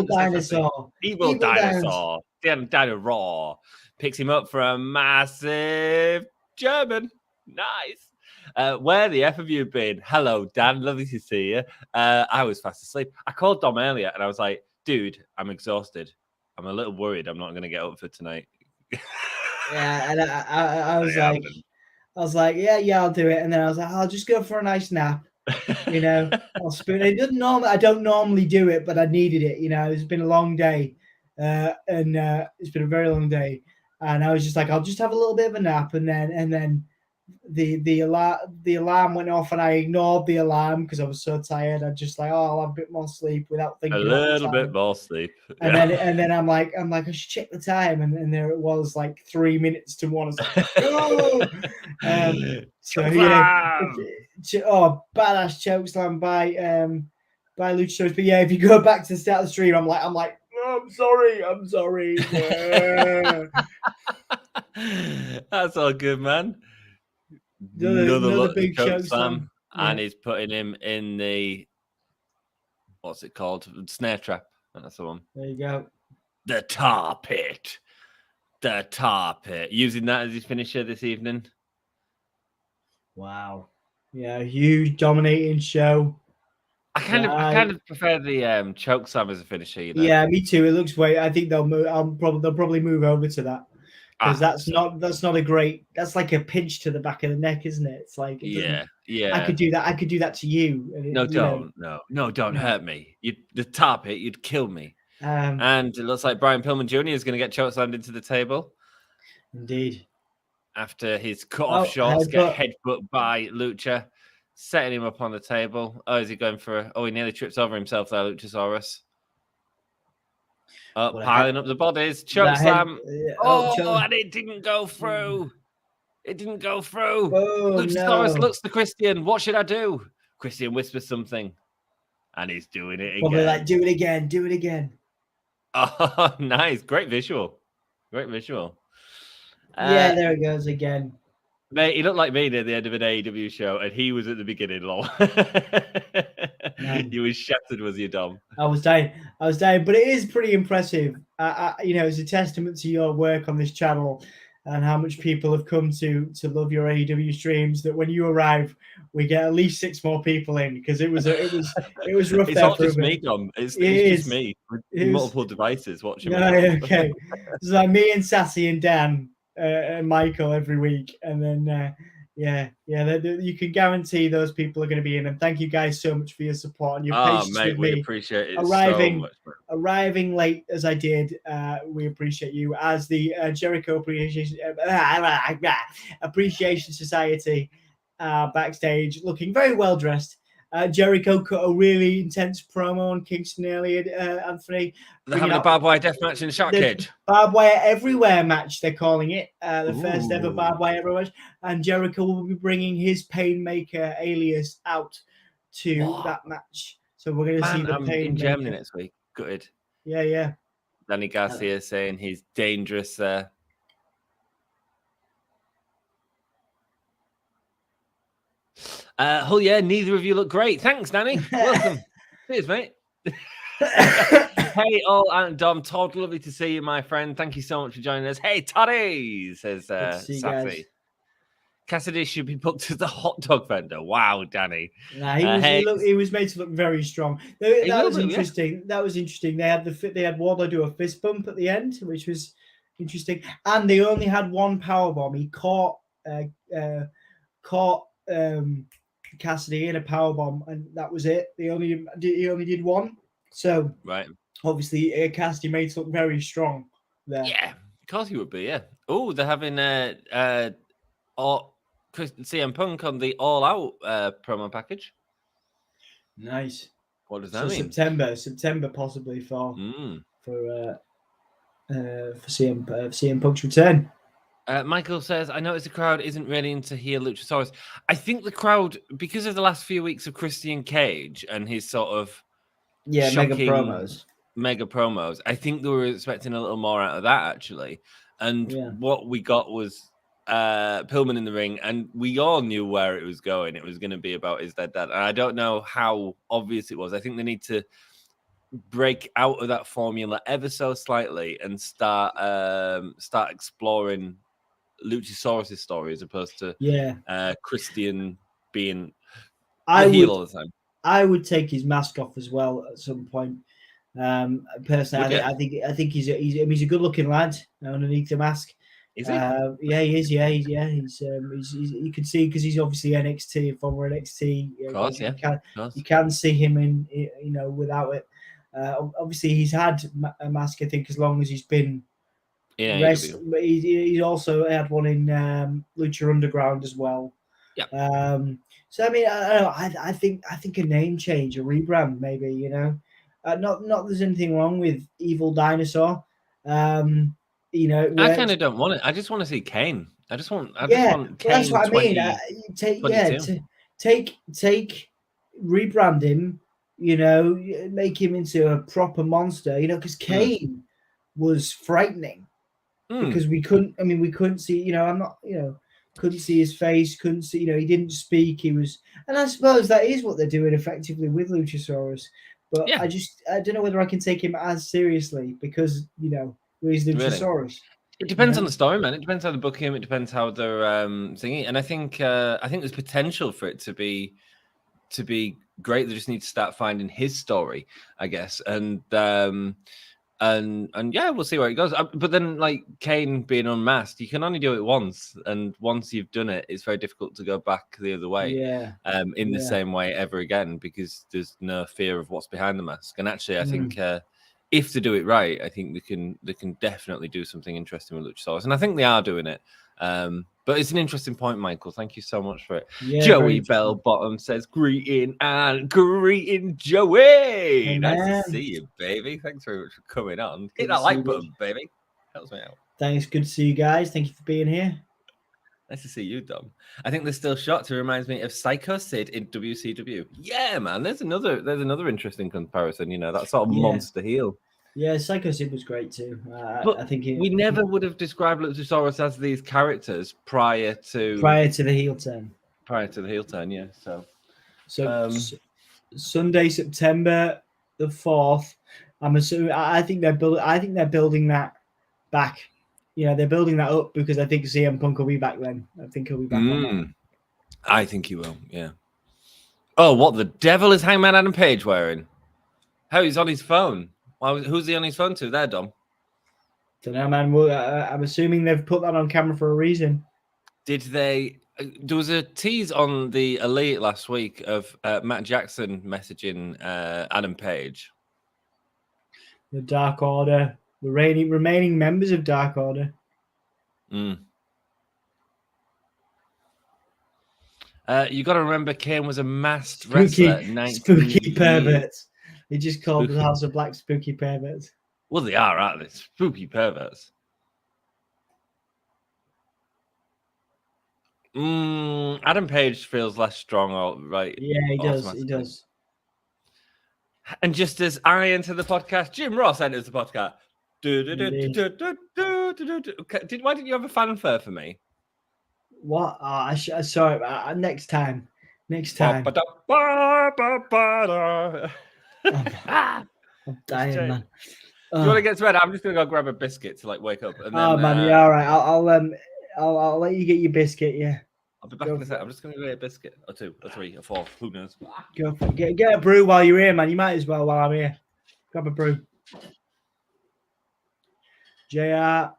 Dinosaur. Evil Dinosaur. Dino Raw. Picks him up for a massive German. Nice. Where the F have you been? Hello, Dan. Lovely to see you. I was fast asleep. I called Dom earlier and I was like, dude, I'm exhausted. I'm a little worried I'm not going to get up for tonight. Yeah, and I was like, yeah, I'll do it. And then I was like, I'll just go for a nice nap. I'll spoon. I don't normally do it, but I needed it. It's been a long day, and it's been a very long day. And I was just like, I'll just have a little bit of a nap, and then the alarm went off, and I ignored the alarm because I was so tired. I just like, I'll have a bit more sleep without thinking. A little bit more sleep, and then I'm like, I should check the time, and there it was, like 3 minutes to 1. I was like, oh! So yeah, badass chokeslam by Luchasaurus. But yeah, if you go back to the start of the stream, I'm like, oh, I'm sorry. Yeah. That's all good, man. Another big chokeslam, and he's putting him in the what's it called? Snare trap. That's the one. There you go. The tar pit. Using that as his finisher this evening. Wow. Yeah, huge dominating show. I kind of prefer the chokeslam as a finisher. Yeah, me too. It looks great. I think they'll move. They'll probably move over to that because that's not a great. That's like a pinch to the back of the neck, isn't it? It's like yeah. I could do that. I could do that to you. Don't hurt me. The tar pit, you'd kill me. And it looks like Brian Pillman Jr. is going to get chokeslammed into the table. Indeed. After his cut-off shots get headbutt by Lucha, setting him up on the table. Oh, is he going for he nearly trips over himself there, Luchasaurus. Piling up the bodies. Chokeslam. And it didn't go through. It didn't go through. Luchasaurus looks to Christian. What should I do? Christian whispers something. And he's doing it again. Probably like, do it again. Oh, nice. Great visual. Yeah, there it goes again. Mate, he looked like me near the end of an AEW show, and he was at the beginning, lol. You was shattered, was you, Dom? I was dying, but it is pretty impressive. It's a testament to your work on this channel and how much people have come to love your AEW streams. That when you arrive, we get at least 6 more people in because it was rough. It's not just me, Dom. It's just me with multiple devices watching. Okay, it's like me and Sassy and Dan. And Michael every week, and then you can guarantee those people are going to be in. And thank you guys so much for your support and your patience with me. We appreciate it arriving late as I did. We appreciate you as the Jericho Appreciation Society backstage, looking very well dressed. Jericho cut a really intense promo on Kingston earlier, Anthony. They're having a barbed wire death match in the Shark Cage. Barbed wire everywhere match, they're calling it. The first ever barbed wire everywhere match. And Jericho will be bringing his Painmaker alias out to that match. So we're going to see the Painmaker. In Germany next week. Good. Yeah. Danny Garcia saying he's dangerous there. Oh yeah, neither of you look great. Thanks, Danny. Welcome. Cheers, mate. Hey, all and Dom, Todd, lovely to see you, my friend. Thank you so much for joining us. Hey, Toddy, says Sassy. Cassidy should be booked as the hot dog vendor. Wow, Danny. Nah, he was made to look very strong. That was interesting. Yeah. That was interesting. They had Wardlow do a fist bump at the end, which was interesting. And they only had one power bomb. He caught Cassidy in a power bomb, and that was it. He only did one. So right, obviously Cassidy made it look very strong there. Yeah, of course he would be. Yeah. Oh, they're having CM Punk on the All Out promo package. Nice. What does that mean? September possibly for CM Punk's return. Michael says, I noticed the crowd isn't really into heel Luchasaurus. I think the crowd, because of the last few weeks of Christian Cage and his sort of mega promos, I think they were expecting a little more out of that, actually. And what we got was Pillman in the ring, and we all knew where it was going. It was going to be about Is That Dad? And I don't know how obvious it was. I think they need to break out of that formula ever so slightly and start exploring Luchasaurus' story as opposed to Christian being heel all the time. I would take his mask off as well at some point. Personally, I think he's a good looking lad underneath the mask. Is he? Yeah, he is. Yeah, he's you can see because he's obviously NXT, former NXT. Of course, you can see him in without it. Obviously, he's had a mask, I think, as long as he's been. Yeah, he also had one in Lucha Underground as well. Yeah. So I mean, I think a name change, a rebrand, maybe. Not there's anything wrong with Evil Dinosaur. I kind of don't want it. I just want to see Kane. I just want Kane. That's what I mean. Take rebrand him. Make him into a proper monster. Because Kane was frightening because we couldn't see. Couldn't see his face. Couldn't see. He didn't speak. He was, and I suppose that is what they're doing effectively with Luchasaurus. But I don't know whether I can take him as seriously because he's Luchasaurus. Really? It depends on the story, man. It depends how they book him. It depends how they're singing. And I think there's potential for it to be great. They just need to start finding his story, I guess. And we'll see where it goes. But then, like Kane being unmasked, you can only do it once, and once you've done it, it's very difficult to go back the other way. In the same way ever again, because there's no fear of what's behind the mask. And actually, I think if they do it right, I think they can definitely do something interesting with Luchasaurus, and I think they are doing it. But it's an interesting point, Michael. Thank you so much for it. Joey Bellbottom says, greeting, Joey. Hey, nice to see you, baby. Thanks very much for coming on. Hit that like button, baby. Helps me out. Thanks. Good to see you guys. Thank you for being here. Nice to see you, Dom. I think there's still shots. It reminds me of Psycho Sid in WCW. Yeah, man. There's another interesting comparison. That sort of monster heel. Yeah, Psycho Sid was great too. I think we never would have described Luchasaurus as these characters prior to the heel turn. Prior to the heel turn, yeah. So Sunday, September the 4th. I'm assuming. I think they're building that back. They're building that up because I think CM Punk will be back then. I think he'll be back. I think he will. Yeah. Oh, what the devil is Hangman Adam Page wearing? How he's on his phone? Who's he on his phone to there, Dom? Don't know, man. Well, I'm assuming they've put that on camera for a reason. Did they? There was a tease on the Elite last week of Matt Jackson messaging Adam Page. The Dark Order, the remaining members of Dark Order. You got to remember, Kane was a masked wrestler. Spooky perverts. They just called the House of Black spooky perverts. Well, they are, aren't they? Spooky perverts. Adam Page feels less strong, right? Yeah, he does. He does. And just as I enter the podcast, Jim Ross enters the podcast. Why didn't you have a fanfare for me? What? Sorry. Next time. Next time. I'm dying, man. Do you want to get to bed? I'm just gonna go grab a biscuit to like wake up. And then, oh man, yeah, all right. I'll let you get your biscuit. Yeah, I'll be back in a sec. I'm just gonna get a biscuit or 2 or 3 or 4. Who knows? Go for it. Get a brew while you're here, man. You might as well while I'm here. Grab a brew. JR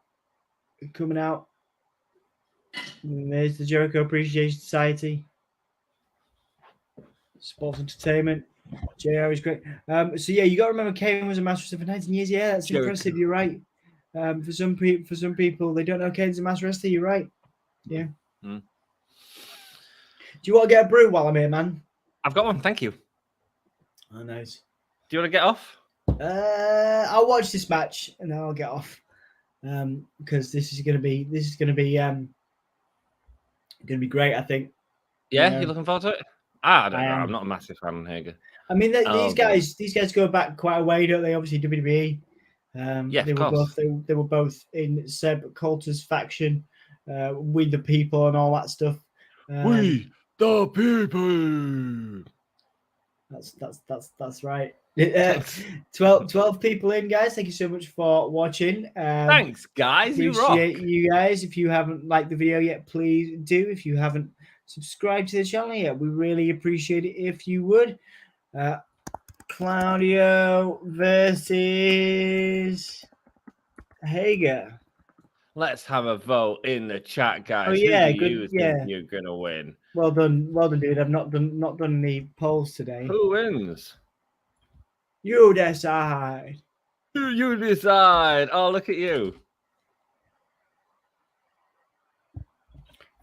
coming out. There's the Jericho Appreciation Society. Sports Entertainment. JR is great. So yeah, you got to remember Kane was a master wrestler for 19 years. Yeah, that's impressive. You're right. For some people, they don't know Kane's a master wrestler. You're right. Yeah. Do you want to get a brew while I'm here, man? I've got one. Thank you. Oh, nice. Do you want to get off? I'll watch this match and then I'll get off. Because this is gonna be great. I think. Yeah, you're looking forward to it. I don't know. I'm not a massive fan of Hager. I mean, these guys go back quite a way, don't they? Obviously, WWE. Yeah, they were both in Seb Coulter's faction, We the People and all that stuff. We the People. That's right. 12 people in, guys. Thank you so much for watching. Thanks, guys. Appreciate you guys. If you haven't liked the video yet, please do. If you haven't subscribed to the channel yet, we really appreciate it if you would. Claudio versus Hager. Let's have a vote in the chat, guys. Oh yeah, Who do you think you're gonna win? Well done, dude. I've not done any polls today. Who wins? You decide. You decide. Oh, look at you.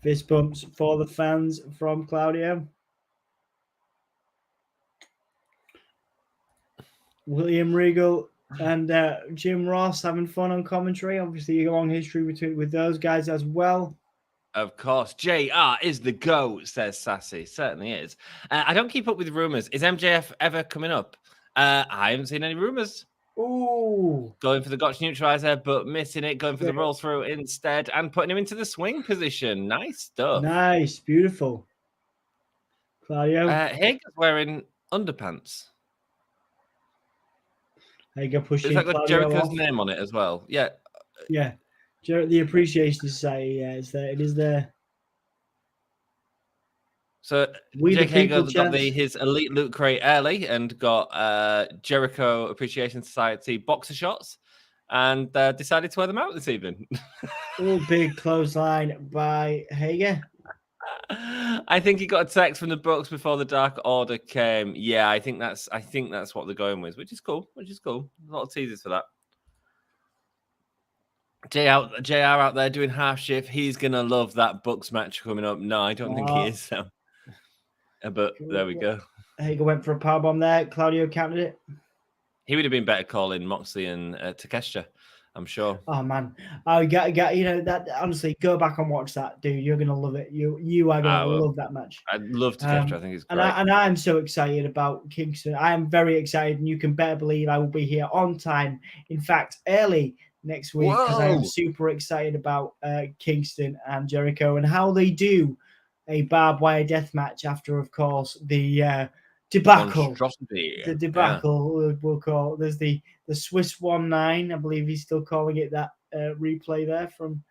Fist bumps for the fans from Claudio. William Regal and Jim Ross having fun on commentary. Obviously, a long history with those guys as well. Of course, JR is the GOAT, says Sassy. Certainly is. I don't keep up with rumors. Is MJF ever coming up? I haven't seen any rumors. Ooh. Going for the Gotch neutralizer, but missing it. Going for the roll through instead and putting him into the swing position. Nice stuff. Nice. Beautiful. Claudio. Hager's wearing underpants. Hager pushing. It's like got Jericho's name on it as well. Yeah. Yeah. The Appreciation Society. Yeah, it is there. So Jake Hager got his Elite Loot Crate early and got Jericho Appreciation Society boxer shots and decided to wear them out this evening. Big clothesline by Hager. I think he got a text from the Bucks before the Dark Order came. Yeah, I think that's what they're going with, which is cool. A lot of teasers for that. JR out there doing half shift. He's gonna love that Bucks match coming up. No, I don't think he is. So. But there we go. Hager went for a powerbomb there. Claudio counted it. He would have been better calling Moxley and Takeshita, I'm sure. Oh man, I got that. Honestly, go back and watch that, dude. You're gonna love it. You are gonna love that match. I love Takeshita. I think it's great. And I'm so excited about Kingston. I am very excited, and you can better believe I will be here on time. In fact, early next week because I am super excited about Kingston and Jericho and how they do a barbed wire death match after, of course, the debacle. The debacle we'll call. There's the Swiss 1-9. I believe he's still calling it that replay there from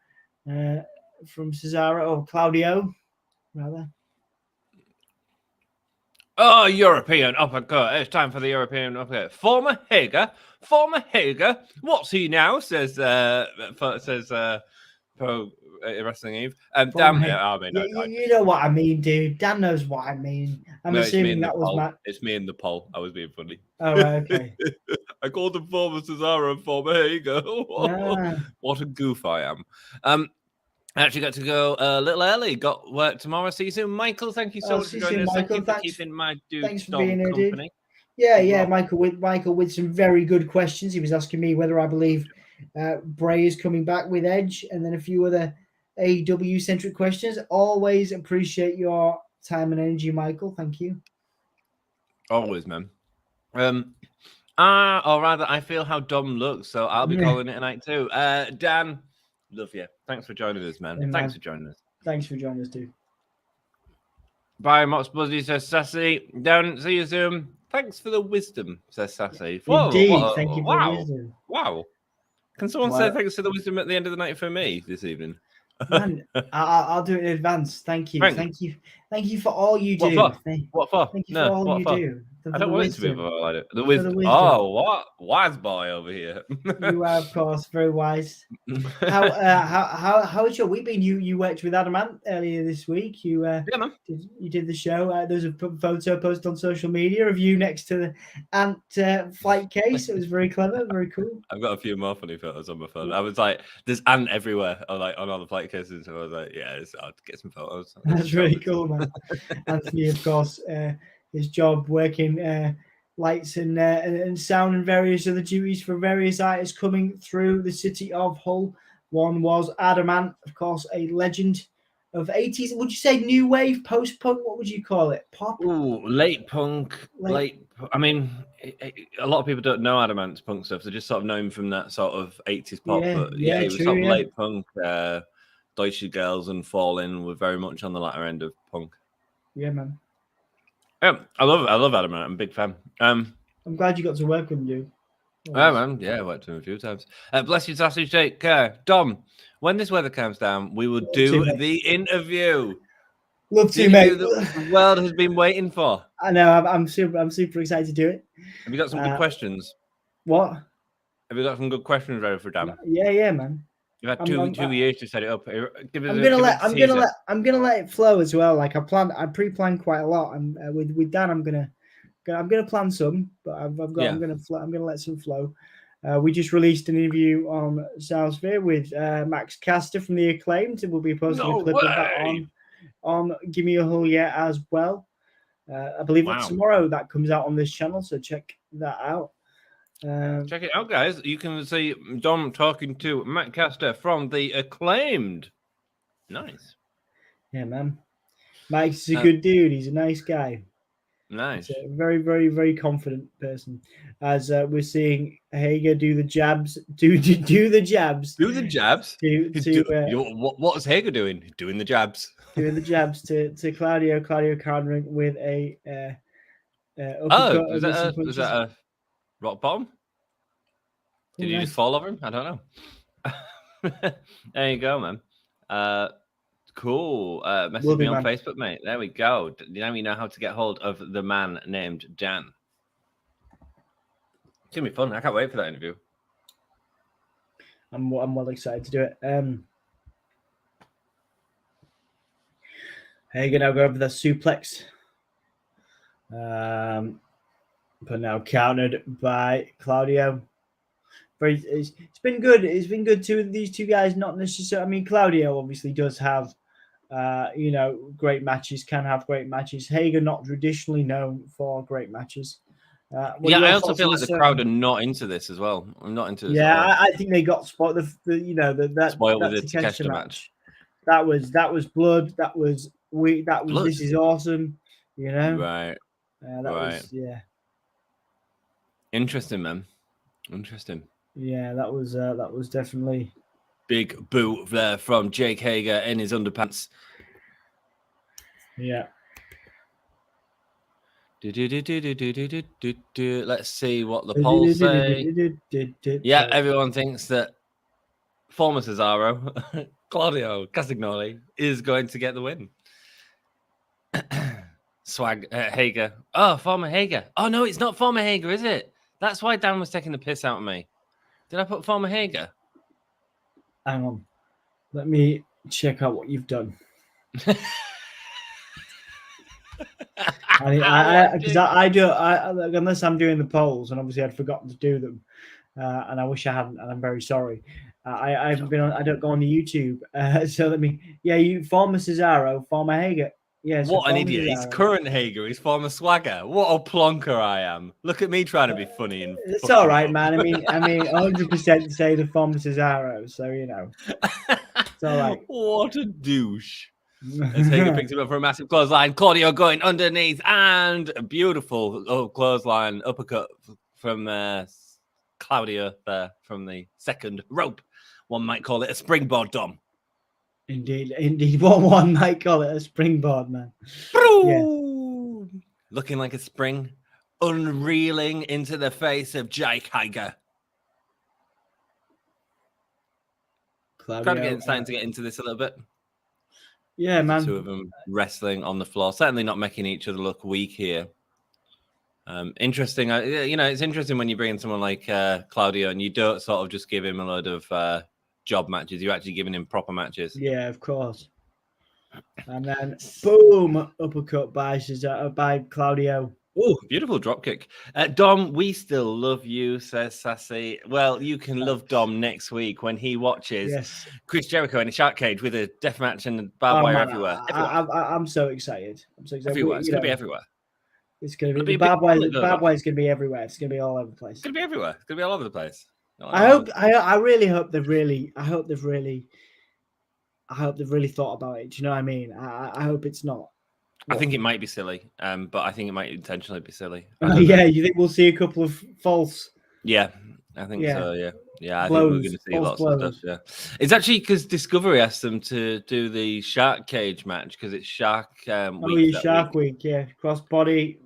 Cesaro or Claudio, rather. Oh, European uppercut. It's time for the European uppercut. Former Hager. What's he now? Says Pro Wrestling Eve. Damn it. You know what I mean, dude. Dan knows what I mean. I'm assuming that was Matt. It's me in the poll. I was being funny. Oh, right, okay. I called him former Cesaro and former Hager. What a goof I am. I actually got to go a little early. Got work tomorrow. See you soon, Michael. Thank you so much for joining us. Thank you for keeping my dude company. Dude. Yeah, Michael with some very good questions. He was asking me whether I believe Bray is coming back with Edge, and then a few other AEW centric questions. Always appreciate your time and energy, Michael. Thank you. Always, man. Or rather, I feel how Dom looks, so I'll be calling it a night too. Dan, love you. Thanks for joining us, man. Thanks for joining us. Thanks for joining us, dude. By Mox Buzzy says Sassy. Don't see you soon. Thanks for the wisdom, says Sassy. Whoa, Indeed, thank you for the wisdom. Wow. Can someone say thanks for the wisdom at the end of the night for me this evening? Man, I'll do it in advance. Thank you. Thanks. Thank you for all you do. What for? Thank you for all you do. I don't want it to be about it. The wisdom. wisdom. Oh, what? Wise boy over here. You are, of course, very wise. How's your week been? You worked with Adamant earlier this week. You did the show. There's a photo posted on social media of you next to the Ant flight case. It was very clever, very cool. I've got a few more funny photos on my phone. I was like, there's Ant everywhere, on all the flight cases. So I was like, yeah, I'll get some photos. That's really cool, man. Anthony, of course, his job working lights and sound and various other duties for various artists coming through the city of Hull. One was Adamant, of course, a legend of 80s. Would you say new wave, post-punk? What would you call it? Pop? Ooh, late punk. I mean, a lot of people don't know Adamant's punk stuff. They just sort of know him from that sort of 80s pop. It was sort of late punk. Deutsche Girls and Falling were very much on the latter end of punk. Yeah, man. Yeah, I love Adamant. I'm a big fan. I'm glad you got to work with you. Oh, man. Yeah, I worked with him a few times. Bless you, Sassy. Take care. Dom, when this weather calms down, we will do the interview. Love to, mate. The world has been waiting for. I know. I'm super excited to do it. Have you got some good questions? What? Have you got some good questions ready for Dan? Yeah, man. You've had two years to set it up. I'm gonna let it flow as well. Like I pre-planned quite a lot, and with Dan, I'm gonna plan some, but I'm gonna let some flow. We just released an interview on Southsphere with Max Caster from the Acclaimed, and we'll be posting a clip of that on Give Me a Hull as well. I believe that tomorrow that comes out on this channel, so check that out. Check it out, guys. You can see Dom talking to Matt Caster from the Acclaimed. Nice. Yeah, man. Mike's a good dude. He's a nice guy. Nice. He's a very, very, very confident person. As we're seeing Hager do the jabs. Do the jabs. Do the jabs? What is Hager doing? He's doing the jabs. Doing the jabs to Claudio. Claudio countering with a was that a rock bottom? Did you just fall over him? I don't know. There you go, man. Cool. Message me on Facebook, mate. There we go. Now we know how to get hold of the man named Jan. It's gonna be fun. I can't wait for that interview. I'm well excited to do it. Hager now go over the suplex. But now countered by Claudio. It's been good. It's been good to these two guys. Not necessarily. I mean, Claudio obviously does have, great matches. Can have great matches. Hager not traditionally known for great matches. I also feel like the crowd are not into this as well. I'm not into this. Yeah, I think they got spoiled. That spoiled with the Takeshita match. That was blood. That was blood. This is awesome. Right. Was interesting, man. Interesting. Yeah, that was definitely big boot there from Jake Hager in his underpants. Yeah. Let's see what the polls say. Yeah, everyone thinks that former Cesaro, Claudio Castagnoli, is going to get the win. Hager. Oh, former Hager. Oh, no, it's not former Hager, is it? That's why Dan was taking the piss out of me. Did I put former Hager? Hang on. Let me check out what you've done. Unless I'm doing the polls, and obviously I'd forgotten to do them, and I wish I hadn't, and I'm very sorry. I haven't been on. I don't go on the YouTube. So let me. Yeah, you former Cesaro, former Hager. Yes. What an idiot! He's current Hager. He's former Swagger. What a plonker I am! Look at me trying to be funny and. It's all right, man. I mean, 100% say the former Cesaro. So it's all right. What a douche! As Hager picks him up for a massive clothesline, Claudio going underneath and a beautiful clothesline uppercut from Claudio there from the second rope. One might call it a springboard, Dom. Indeed. What one might call it a springboard, man. Yeah. Looking like a spring, unreeling into the face of Jake Hager. Claudio, Starting to get into this a little bit. Yeah, man. The two of them wrestling on the floor, certainly not making each other look weak here. Interesting. It's interesting when you bring in someone like Claudio and you don't sort of just give him a load of job matches. You're actually giving him proper matches. Yeah, of course. And then boom, uppercut by Claudio. Oh, beautiful dropkick. Dom, we still love you, says Sassy. Well, you can love Dom next week when he watches Chris Jericho in a shark cage with a death match and barbed wire everywhere. I'm so excited. Everywhere. It's going to be everywhere. It's going to be barbed wire is going to be everywhere. It's going to be all over the place. It's going to be everywhere. It's going to be all over the place. I really hope they've really thought about it. Do you know what I mean? I hope it's not. I think it might be silly, but I think it might intentionally be silly. Yeah, you think we'll see a couple of false? Yeah, I think so. Yeah. I think we're going to see lots of stuff. Yeah, it's actually because Discovery asked them to do the shark cage match because it's Shark Week. Shark Week, yeah. Crossbody.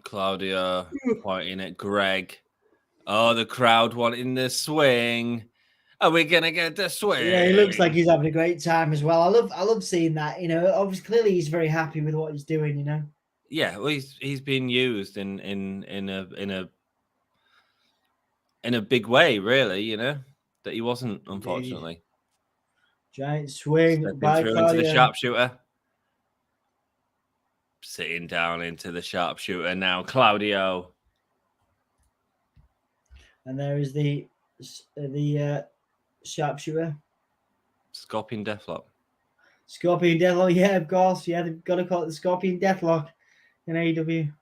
Claudio pointing at Greg. Oh, the crowd wanting the swing. Are we gonna get the swing? Yeah, he looks like he's having a great time as well. I love seeing that. Obviously, clearly he's very happy with what he's doing. Yeah, well, he's being used in a big way, really. That he wasn't, unfortunately. Giant swing by Claudio into the sharpshooter. Sitting down into the sharpshooter now, Claudio. And there is the sharpshooter. Scorpion Deathlock. Scorpion Deathlock, yeah, of course. Yeah, they've got to call it the Scorpion Deathlock in AEW.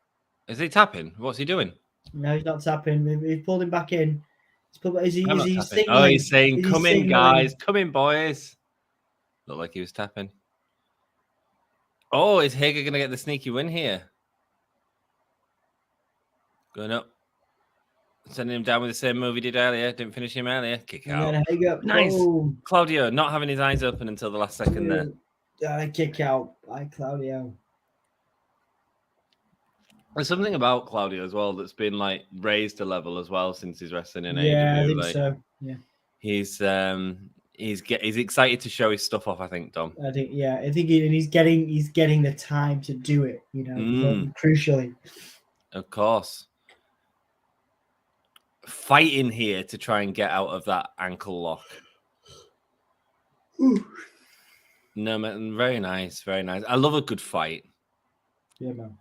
Is he tapping? What's he doing? No, he's not tapping. They've pulled him back in. Is he signaling? Oh, he's saying, come in, guys. Come in, boys. Looked like he was tapping. Oh, is Hager going to get the sneaky win here? Going up. Sending him down with the same move he did earlier. Didn't finish him earlier. Kick out. Nice. Boom. Claudio not having his eyes open until the last second there. Kick out by Claudio. There's something about Claudio as well that's been raised a level as well since he's wrestling in AEW. Yeah, I think so. Yeah. He's excited to show his stuff off, I think, Dom. I think he's getting the time to do it, crucially. Of course. Fighting here to try and get out of that ankle lock. Ooh. No, man, very nice, very nice. I love a good fight. Yeah, man.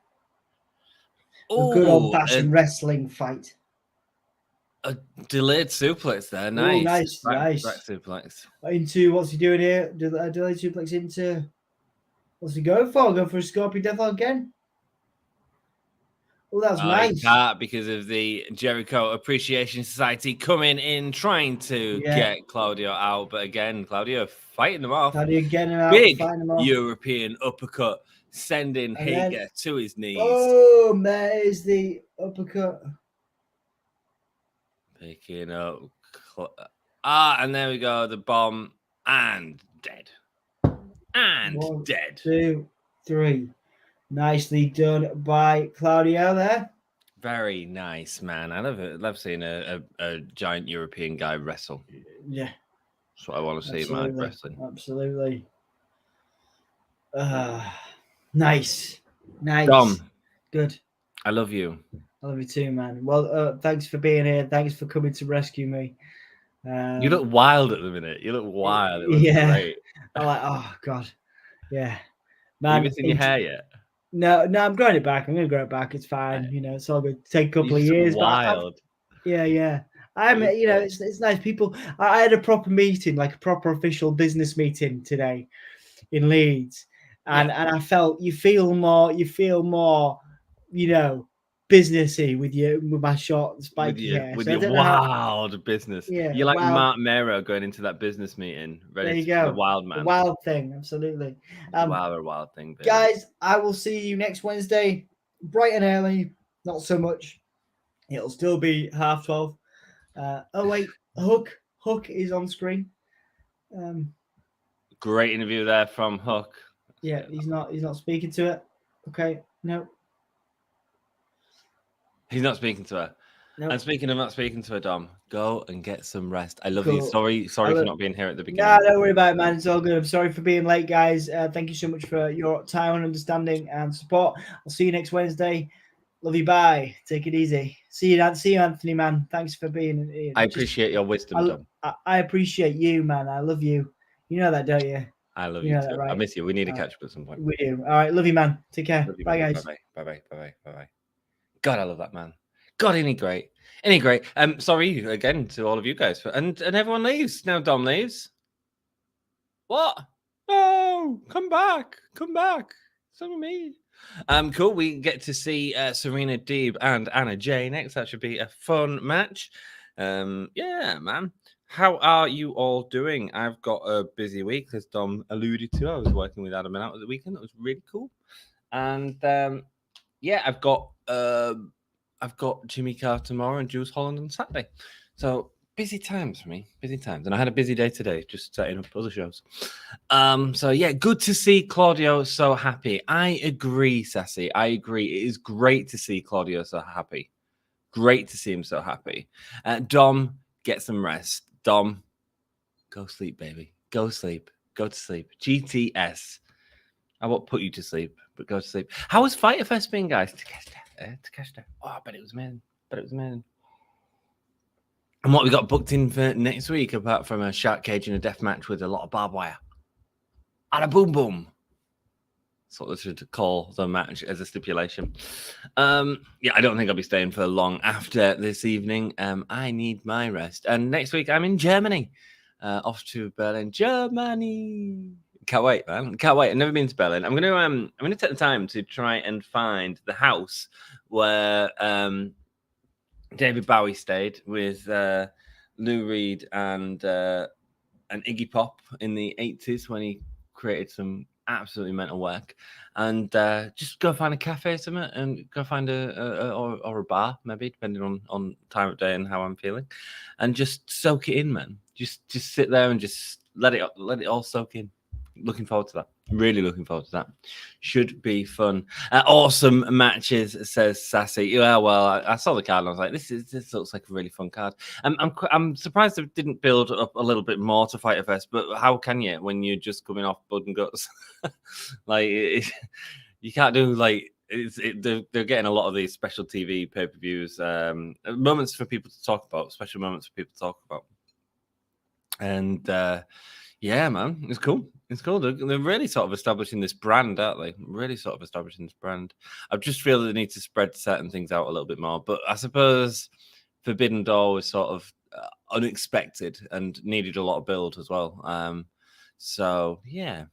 A good old-fashioned wrestling fight. A delayed suplex there. Nice. Ooh, nice. Back suplex. Into, what's he doing here? Delayed suplex into, what's he going for? Going for a Scorpion Deathlock again? Oh, that was nice. He can't because of the Jericho Appreciation Society coming in, trying to get Claudio out. But again, Claudio fighting them off. Claudio getting him out, big fighting him off. European uppercut, sending Hager to his knees. Oh, there is the uppercut. Picking up. And there we go. The bomb. And dead. And 1, dead. 2, 3. Nicely done by Claudio there. Very nice, man. I love it. I love seeing a giant European guy wrestle. Yeah. That's what I want to see in my wrestling. Absolutely. Nice. Dom. Good. I love you. I love you too, man. Well, thanks for being here. Thanks for coming to rescue me. You look wild at the minute. You look wild. It looks great. I'm like, oh, God. Yeah. Man, are you missing your hair yet? No, I'm growing it back. I'm going to grow it back. It's fine. It's all good. Take a couple of years. Wild. Yeah. It's nice. People, I had a proper meeting, like a proper official business meeting today in Leeds. And I felt you feel more, businessy with my short spiky hair. With your wild business. Yeah, you're like Mark Mero going into that business meeting. There you go. The wild man. The wild thing, absolutely. Wild thing. Baby. Guys, I will see you next Wednesday, bright and early. Not so much It'll still be 12:30. Oh wait, Hook is on screen. Great interview there from Hook. Yeah, he's not speaking to it. Okay, no. He's not speaking to her. Nope. And speaking of not speaking to her, Dom, go and get some rest. I love Cool. you. Sorry for not being here at the beginning. No, don't worry about it, man. It's all good. I'm sorry for being late, guys. Thank you so much for your time and understanding and support. I'll see you next Wednesday. Love you. Bye. Take it easy. See you, Anthony, man. Thanks for being here. I appreciate your wisdom, Dom. I appreciate you, man. I love you. You know that, don't you? I love you too. That, right? I miss you. We need to catch up at some point. We do. All right. Love you, man. Take care. You, bye, guys. Bye. God, I love that man. God, ain't he great? Ain't he great? Sorry again to all of you guys. And everyone leaves. Now Dom leaves. What? No, come back. Some of me. Cool. We get to see Serena, Deeb, and Anna Jay next. That should be a fun match. Yeah, man. How are you all doing? I've got a busy week, as Dom alluded to. I was working with Adam out at the weekend. That was really cool. And yeah, I've got Jimmy Carr tomorrow and Jules Holland on Saturday. So busy times for me. Busy times. And I had a busy day today, just setting up other shows. So yeah, good to see Claudio so happy. I agree, Sassy. I agree. It is great to see Claudio so happy. Great to see him so happy. Dom, get some rest. Dom, go sleep, baby. Go sleep. Go to sleep. GTS. I won't put you to sleep, but go to sleep. How was Fighter Fest been, guys? Takeshita. Oh, I bet it was amazing. And what we got booked in for next week, apart from a shark cage and a death match with a lot of barbed wire. And a boom boom. That's what they should call the match as a stipulation. Yeah, I don't think I'll be staying for long after this evening. I need my rest. And next week I'm in Germany. Off to Berlin, Germany. Can't wait, man. Can't wait. I've never been to Berlin. I'm gonna take the time to try and find the house where David Bowie stayed with Lou Reed and Iggy Pop in the 80s when he created some absolutely mental work, and just go find a cafe or something, and go find a bar, maybe, depending on time of day and how I'm feeling, and just soak it in, man. Just sit there and just let it all soak in. Looking forward to that. Really looking forward to that. Should be fun. Awesome matches, says Sassy. Yeah, well, I saw the card and I was like, this looks like a really fun card. I'm surprised they didn't build up a little bit more to Fighter Fest, but how can you when you're just coming off Blood and Guts? Like, you can't do like. They're getting a lot of these special TV pay-per-views, moments for people to talk about, special moments for people to talk about, and yeah, man, it's cool. It's cool. They're really sort of establishing this brand, aren't they? Really sort of establishing this brand. I just feel that they need to spread certain things out a little bit more. But I suppose Forbidden Door was sort of unexpected and needed a lot of build as well. So, yeah.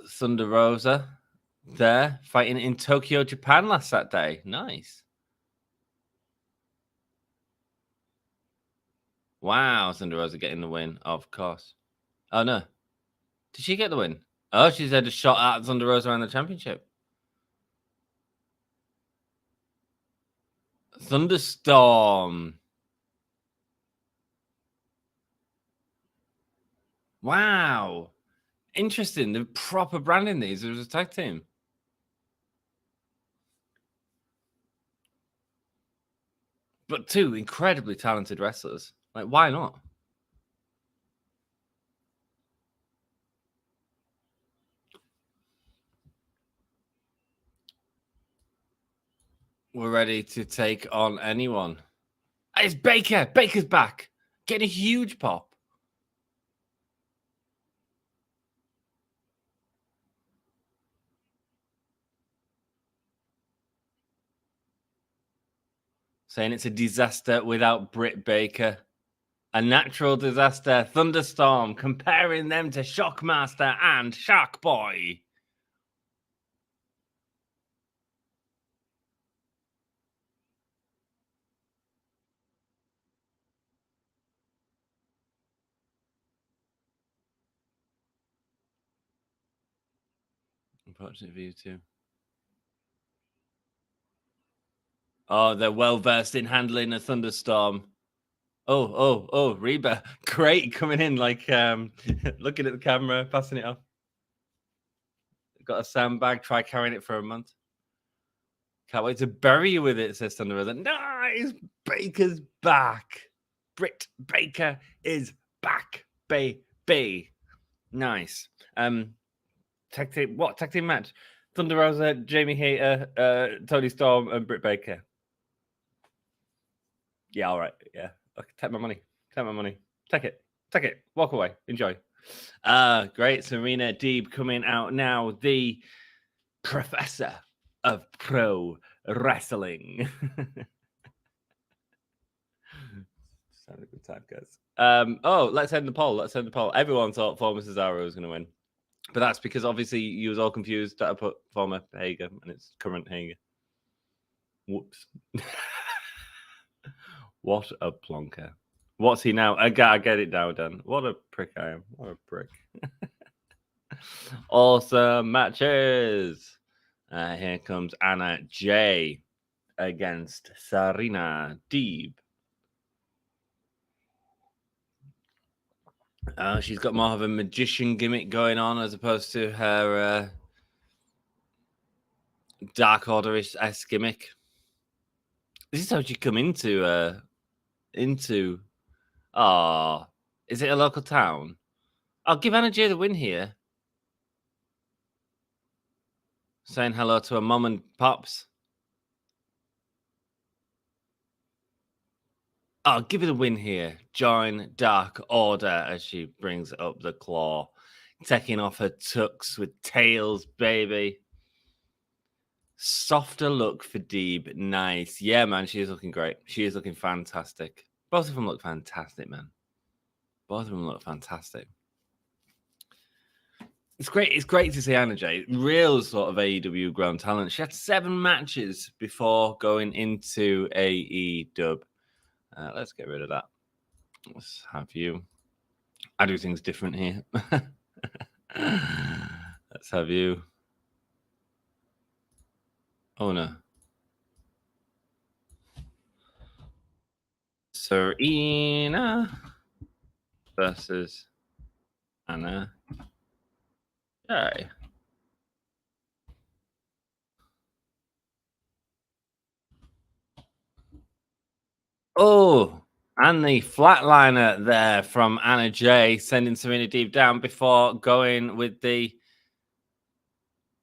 Thunder Rosa there fighting in Tokyo, Japan last Saturday. Nice. Wow, Thunder Rosa getting the win, of course. Oh, no. Did she get the win? Oh, she's had a shot at Thunder Rosa around the championship. Thunderstorm. Wow. Interesting. They're proper branding these as a tag team. But two incredibly talented wrestlers. Like, why not? We're ready to take on anyone. It's Baker. Baker's back. Getting a huge pop. Saying it's a disaster without Britt Baker. A natural disaster. Thunderstorm. Comparing them to Shockmaster and Shark Boy. Unfortunate view too. Oh, they're well versed in handling a thunderstorm. Oh, Reba. Great coming in, like looking at the camera, passing it off. Got a sandbag, try carrying it for a month. Can't wait to bury you with it, says Thunder Rosa. Nice! Baker's back. Britt Baker is back, baby. Nice. Tag team match? Thunder Rosa, Jamie Hayter, Tony Storm, and Britt Baker. Yeah, all right. Yeah. Okay, take my money. Take it. Walk away. Enjoy. Great. Serena Deeb coming out now. The professor of pro wrestling. Sound a good time, guys. Let's end the poll. Everyone thought former Cesaro was going to win. But that's because obviously you was all confused that I put former Hager and it's current Hager. Whoops. What a plonker. What's he now? I get it now, Dan. What a prick I am. What a prick. Awesome matches. Here comes Anna Jay against Serena Deeb. She's got more of a magician gimmick going on as opposed to her Dark Order-esque gimmick. This is how she come into is it a local town? I'll give Anna Jay the win here. Saying hello to her mum and pops. I'll give it a win here. Join Dark Order as she brings up the claw. Taking off her tux with tails, baby. Softer look for Deeb. Nice. Yeah, man, she is looking great. She is looking fantastic. Both of them look fantastic, man. Both of them look fantastic. It's great. It's great to see Anna Jay. Real sort of AEW grown talent. She had 7 matches before going into AEW. Let's get rid of that. Let's have you. I do things different here. Let's have you. Oh, no. Serena versus Anna Jay. Oh, and the flatliner there from Anna Jay, sending Serena Deeb down before going with the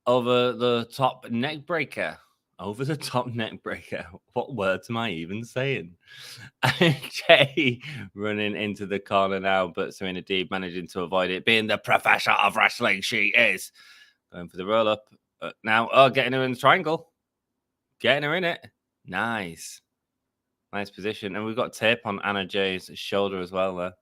over-the-top neck breaker. Over-the-top neck breaker. What words am I even saying? Anna Jay running into the corner now, but Serena Deeb managing to avoid it. Being the professor of wrestling she is. Going for the roll-up. Now, getting her in the triangle. Getting her in it. Nice. Nice position. And we've got tape on Anna Jay's shoulder as well there.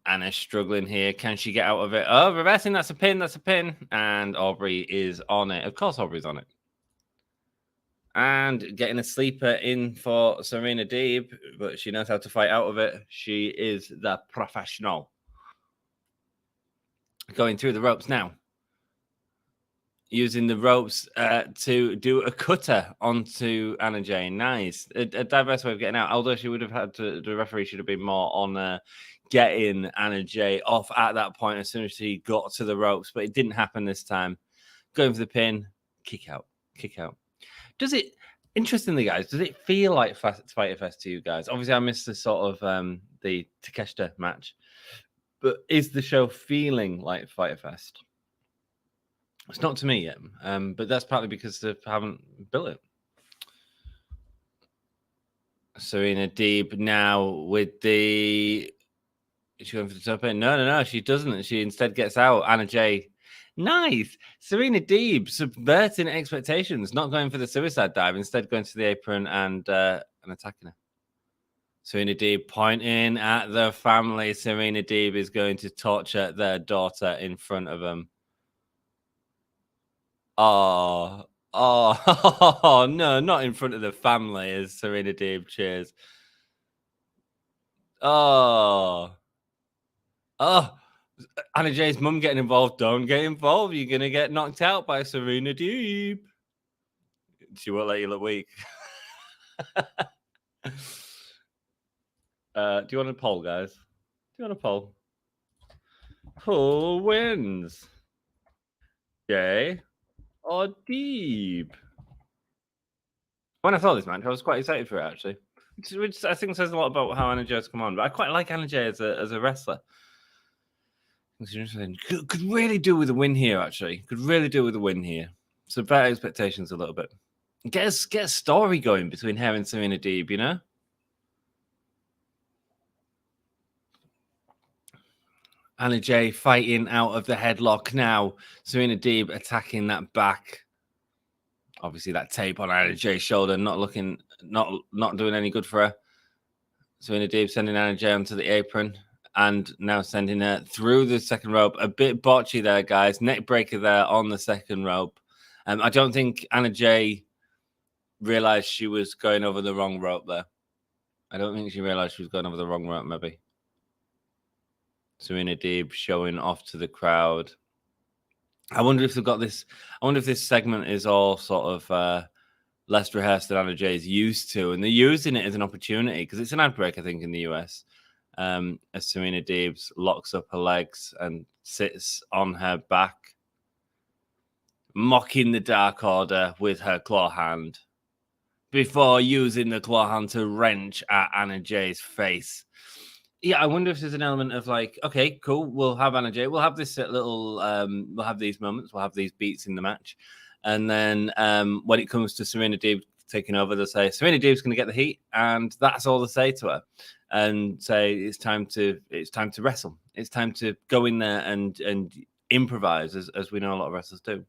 Anna's struggling here. Can she get out of it? Oh, reversing. That's a pin. That's a pin. And Aubrey is on it. Of course, Aubrey's on it. And getting a sleeper in for Serena Deeb, but she knows how to fight out of it. She is the professional. Going through the ropes now. Using the ropes to do a cutter onto Anna Jay. Nice. A diverse way of getting out. Although she would have had to, the referee should have been more on getting Anna Jay off at that point as soon as she got to the ropes. But it didn't happen this time. Going for the pin. Kick out. Does it, interestingly, guys, does it feel like Fighter Fest to you guys? Obviously, I missed the sort of the Takeshita match. But is the show feeling like Fighter Fest? It's not to me yet, but that's partly because they haven't built it. Serena Deeb now with the... Is she going for the top end? No, she doesn't. She instead gets out. Anna Jay. Nice. Serena Deeb subverting expectations, not going for the suicide dive, instead going to the apron and attacking her. Serena Deeb pointing at the family. Serena Deeb is going to torture their daughter in front of them. Oh, no, not in front of the family as Serena Deeb cheers. Oh, Anna Jay's mum getting involved. Don't get involved. You're going to get knocked out by Serena Deeb. She won't let you look weak. Do you want a poll, guys? Do you want a poll? Who wins? Jay or Deeb? When I saw this match, I was quite excited for it, actually. Which I think says a lot about how Anna Jay's come on. But I quite like Anna Jay as a wrestler. Could really do with a win here, actually. Could really do with a win here. So better expectations a little bit. Get a story going between her and Serena Deeb, you know? Anna Jay fighting out of the headlock now. Serena Deeb attacking that back. Obviously, that tape on Anna Jay's shoulder not doing any good for her. Serena Deeb sending Anna Jay onto the apron and now sending her through the second rope. A bit botchy there, guys. Neck breaker there on the second rope. I don't think Anna Jay realized she was going over the wrong rope there. I don't think she realized she was going over the wrong rope, maybe. Serena Deeb showing off to the crowd. I wonder if they've got this. I wonder if this segment is all sort of less rehearsed than Anna Jay is used to, and they're using it as an opportunity because it's an ad break, I think, in the US. As Serena Deeb locks up her legs and sits on her back, mocking the Dark Order with her claw hand before using the claw hand to wrench at Anna Jay's face. Yeah, I wonder if there's an element of like, okay, cool, we'll have Anna Jay, we'll have this little, we'll have these moments, we'll have these beats in the match. And then when it comes to Serena Deeb taking over, they'll say, Serena Deeb's going to get the heat, and that's all they say to her. And say, it's time to wrestle. It's time to go in there and improvise, as we know a lot of wrestlers do.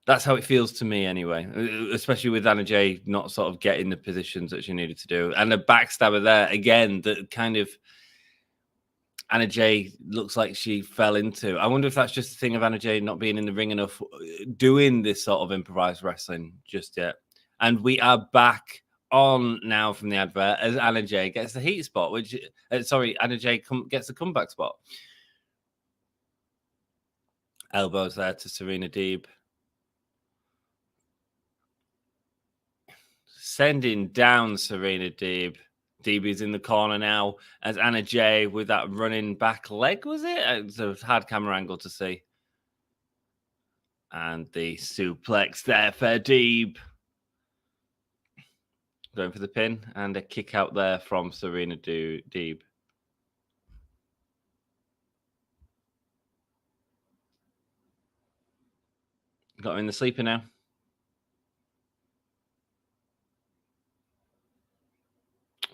That's how it feels to me anyway, especially with Anna Jay not sort of getting the positions that she needed to do. And the backstabber there, again, that kind of Anna Jay looks like she fell into. I wonder if that's just the thing of Anna Jay not being in the ring enough, doing this sort of improvised wrestling just yet. And we are back on now from the advert as Anna Jay gets the heat spot, which, Anna Jay gets the comeback spot. Elbows there to Serena Deeb. Sending down Serena Deeb. Deeb is in the corner now as Anna Jay with that running back leg, was it? It's a hard camera angle to see. And the suplex there for Deeb. Going for the pin and a kick out there from Serena Deeb. Got her in the sleeper now.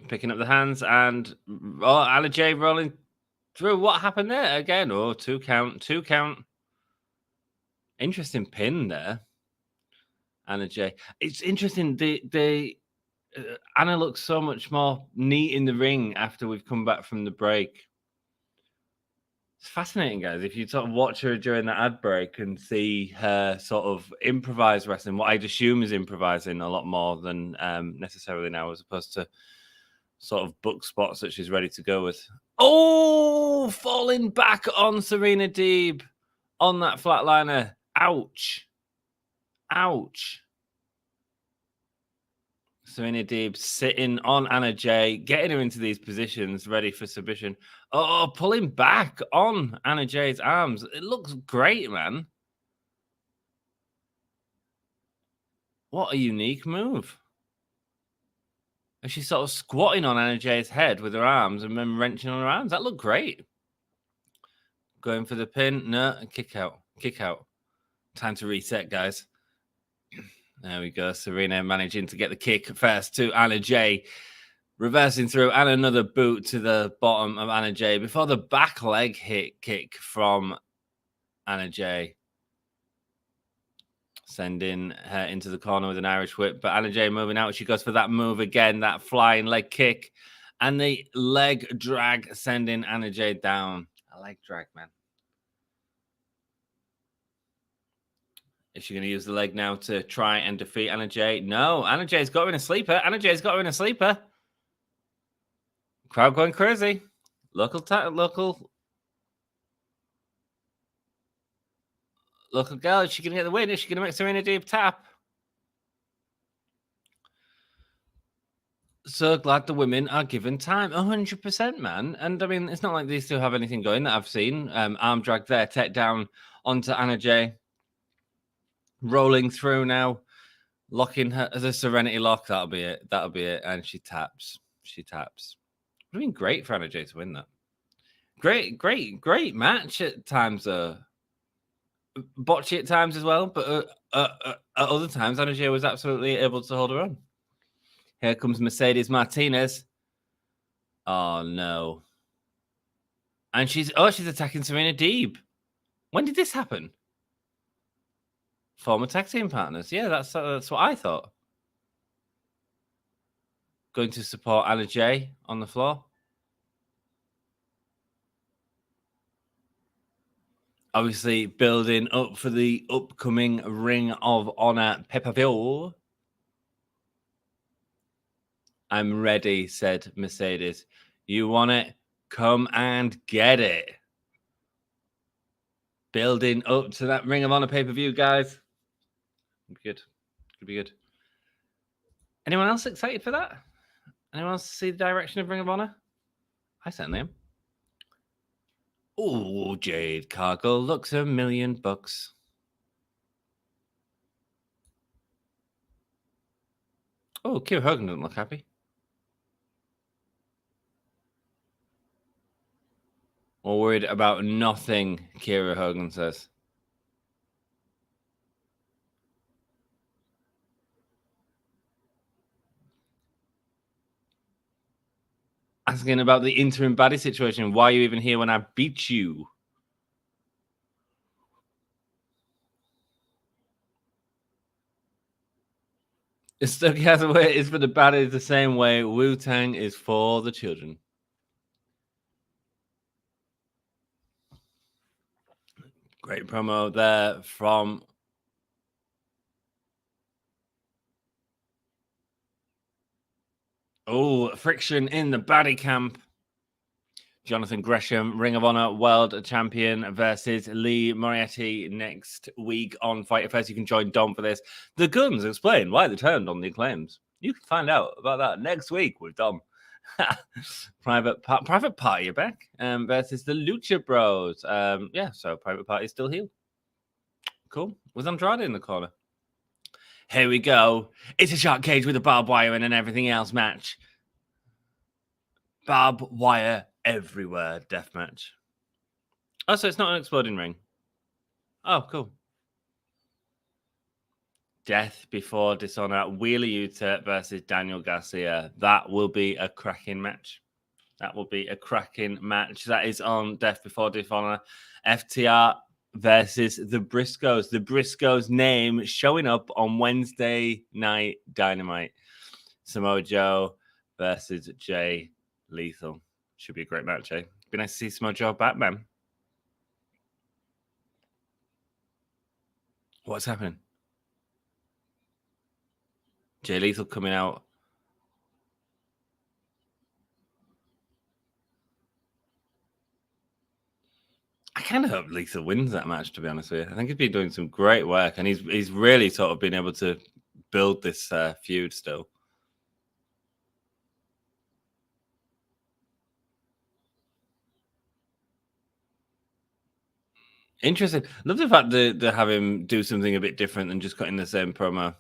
Picking up the hands and Anna Jay rolling through. What happened there again? Oh, two count. Interesting pin there. Anna Jay. It's interesting. Anna looks so much more neat in the ring after we've come back from the break. It's fascinating, guys. If you sort of watch her during the ad break and see her sort of improvised wrestling, what I'd assume is improvising a lot more than necessarily now, as opposed to sort of book spots that she's ready to go with. Oh, falling back on Serena Deeb on that flatliner. Ouch. Serena Deeb sitting on Anna Jay, getting her into these positions, ready for submission. Oh, pulling back on Anna Jay's arms. It looks great, man. What a unique move. And she's sort of squatting on Anna Jay's head with her arms and then wrenching on her arms. That looked great. Going for the pin. No, kick out. Time to reset, guys. There we go. Serena managing to get the kick first to Anna Jay. Reversing through and another boot to the bottom of Anna Jay before the back leg hit kick from Anna Jay. Sending her into the corner with an Irish whip. But Anna Jay moving out. She goes for that move again, that flying leg kick. And the leg drag sending Anna Jay down. A leg drag, man. Is she going to use the leg now to try and defeat Anna Jay? No, Anna Jay's got her in a sleeper. Crowd going crazy. Local girl. Is she going to get the win? Is she going to make Serena Deeb tap? So glad the women are given time. 100%, man. And I mean, it's not like these two have anything going that I've seen. Arm drag there, tech down onto Anna Jay. Rolling through now. Locking her as a Serenity lock. That'll be it. And she taps. Would have been great for Anna Jay to win that. Great match at times. Botchy at times as well, but at other times, Anna Jay was absolutely able to hold her own. Here comes Mercedes Martinez. Oh no! And she's attacking Serena Deeb. When did this happen? Former tag team partners. Yeah, that's what I thought. Going to support Anna Jay on the floor. Obviously, building up for the upcoming Ring of Honor pay-per-view. I'm ready, said Mercedes. You want it? Come and get it. Building up to that Ring of Honor pay-per-view, guys. Could be good. Anyone else excited for that? Anyone else see the direction of Ring of Honor? I certainly am. Oh, Jade Cargill looks $1 million. Oh, Kiera Hogan doesn't look happy. Or worried about nothing, Kiera Hogan says. Asking about the interim baddie situation. Why are you even here when I beat you? Stucky Hathaway is for the baddies the same way Wu-Tang is for the children. Great promo there from friction in the baddie camp. Jonathan Gresham, Ring of Honor World Champion versus Lee Moriarty next week on Fighter Fest. You can join Dom for this. The Guns explain why they turned on the Acclaims. You can find out about that next week with Dom. Private Party are back versus the Lucha Bros. So Private Party is still here. Cool. With Andrade in the corner. Here we go. It's a shark cage with a barbed wire and an everything else match. Barbed wire everywhere deathmatch. Oh, so it's not an exploding ring. Oh, cool. Death Before Dishonor, Wheeler Yuta versus Daniel Garcia. That will be a cracking match. That is on Death Before Dishonor. FTR versus the Briscoes. The Briscoes name showing up on Wednesday Night Dynamite. Samoa Joe versus Jay Lethal. Should be a great match, eh? Be nice to see Samoa Joe back, man. What's happening? Jay Lethal coming out. I kind of hope Lethal wins that match, to be honest with you. I think he's been doing some great work, and he's really sort of been able to build this feud still. Interesting. Love the fact that they have him do something a bit different than just cutting the same promo.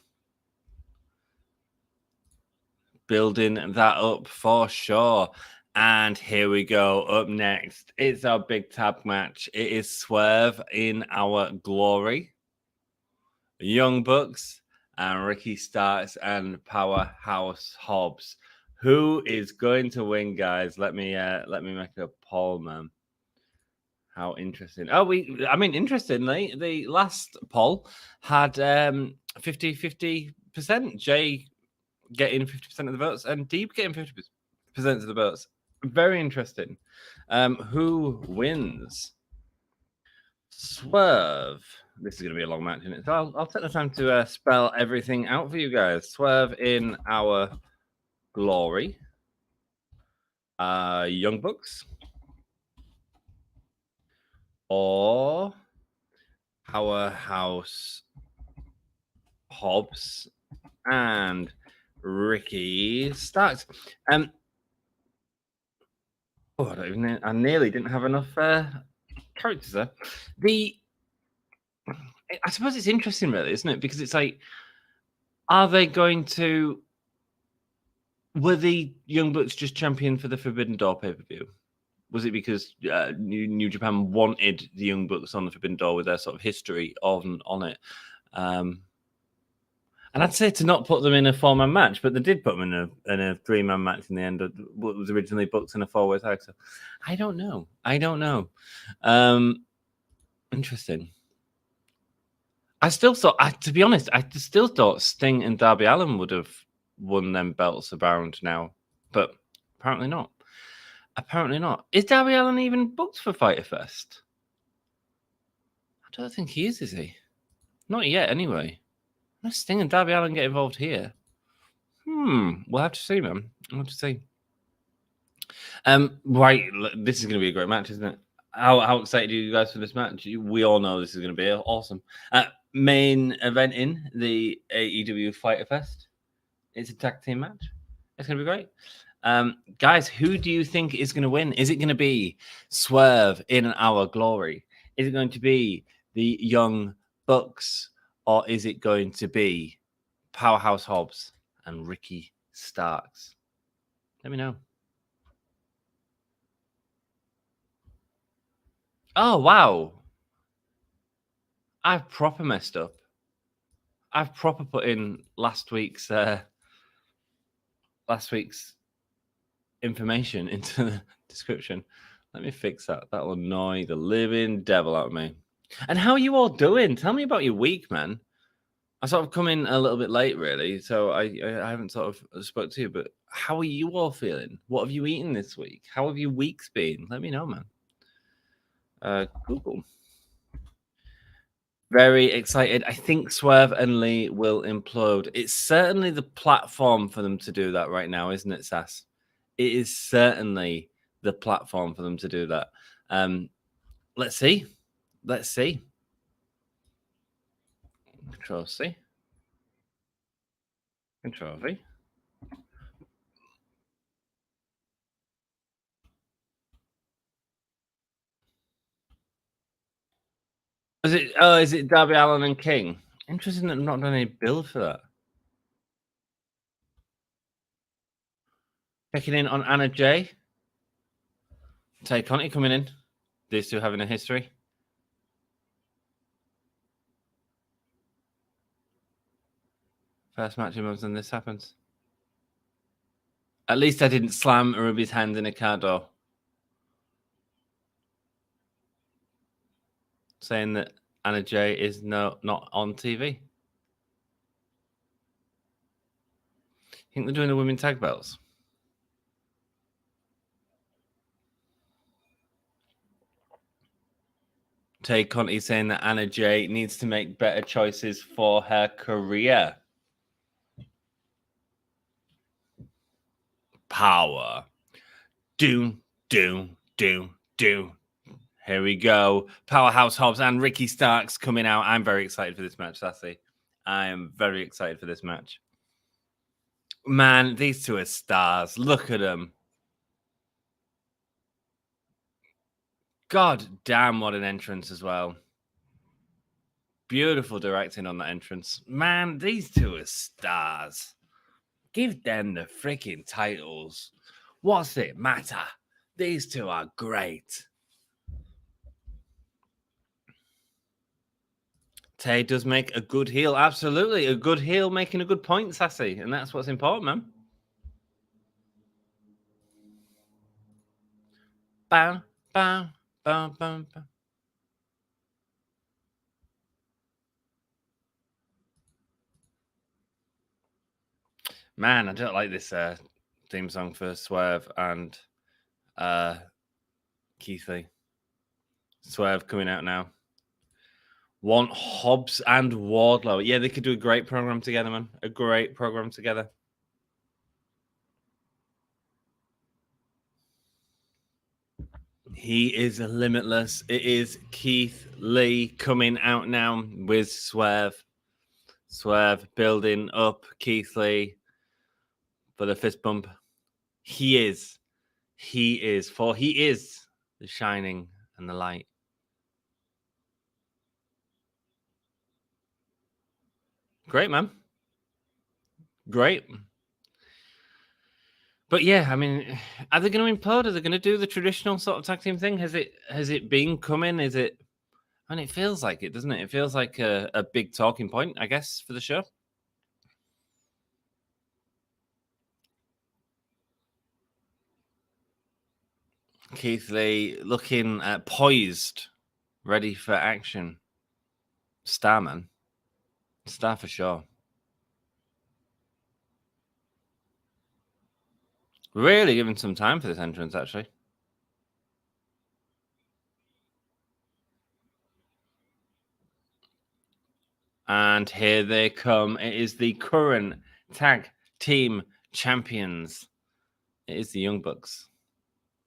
Building that up for sure. And here we go. Up next, it's our big tag match. It is Swerve in Our Glory, Young Bucks, and Ricky Starks and Powerhouse Hobbs. Who is going to win, guys? Let me make a poll, man. How interesting. Interestingly, the last poll had 50-50%. Jay getting 50% of the votes and Deeb getting 50% of the votes. Very interesting. Who wins? Swerve. This is going to be a long match, isn't it? So I'll take the time to spell everything out for you guys. Swerve in Our Glory. Young Bucks. or Powerhouse Hobbs and Ricky Starks. I nearly didn't have enough characters there. I suppose it's interesting, really, isn't it? Because it's like, are they going to? Were the Young Bucks just champion for the Forbidden Door pay-per-view? Was it because New Japan wanted the Young Bucks on the Forbidden Door with their sort of history on it? And I'd say to not put them in a 4-man match, but they did put them in a 3-man match in the end. What was originally booked in a 4-way tag. So I don't know. Interesting. I still thought, to be honest, I still thought Sting and Darby Allin would have won them belts around now, but apparently not. Is Darby Allin even booked for Fyter Fest? I don't think he is he? Not yet, anyway. Let's Sting and Darby Allin get involved here. We'll have to see, man. We'll have to see. Right, this is going to be a great match, isn't it? How excited are you guys for this match? We all know this is going to be awesome. Main event in the AEW Fyter Fest. It's a tag team match. It's going to be great. Guys, who do you think is going to win? Is it going to be Swerve in Our Glory? Is it going to be the Young Bucks? Or is it going to be Powerhouse Hobbs and Ricky Starks? Let me know. Oh, wow. I've proper messed up. I've proper put in last week's information into the description. Let me fix that. That'll annoy the living devil out of me. And how are you all doing? Tell me about your week, man. I sort of come in a little bit late, really, so I haven't sort of spoke to you, but how are you all feeling? What have you eaten this week? How have your weeks been? Let me know, man. Google. Very excited. I think Swerve and Lee will implode. It's certainly the platform for them to do that right now, isn't it, Sass? It is certainly the platform for them to do that. Let's see. Control C. Control V. Is it Darby Allin and King? Interesting that I'm not done any build for that. Checking in on Anna J. Tay Conti coming in. These two having a history. First match in months and this happens. At least I didn't slam Ruby's hand in a car door. Saying that Anna J is not on TV. I think they're doing the women tag belts. Tay Conti saying that Anna J needs to make better choices for her career. Power. Do. Here we go. Powerhouse Hobbs and Ricky Starks coming out. I'm very excited for this match, Sassy. I am very excited for this match. Man, these two are stars. Look at them. God damn, what an entrance as well. Beautiful directing on that entrance. Man, these two are stars. Give them the freaking titles. What's it matter? These two are great. Tay does make a good heel. Absolutely. A good heel making a good point, Sassy. And that's what's important, man. Bam, bam, bam, bam, bam. Man, I don't like this theme song for Swerve and Keith Lee. Swerve coming out now. Want Hobbs and Wardlow. Yeah, they could do a great program together, man. A great program together. He is limitless. It is Keith Lee coming out now with Swerve. Swerve building up Keith Lee for the fist bump. He is the shining and the light. Great, man. Great. But yeah, I mean, are they going to implode? Are they going to do the traditional sort of tag team thing? Has it been coming? Is it? And it feels like it, doesn't it? It feels like a big talking point, I guess, for the show. Keith Lee looking poised, ready for action. Star, man. Star for sure. Really giving some time for this entrance, actually. And here they come. It is the current tag team champions. It is the Young Bucks.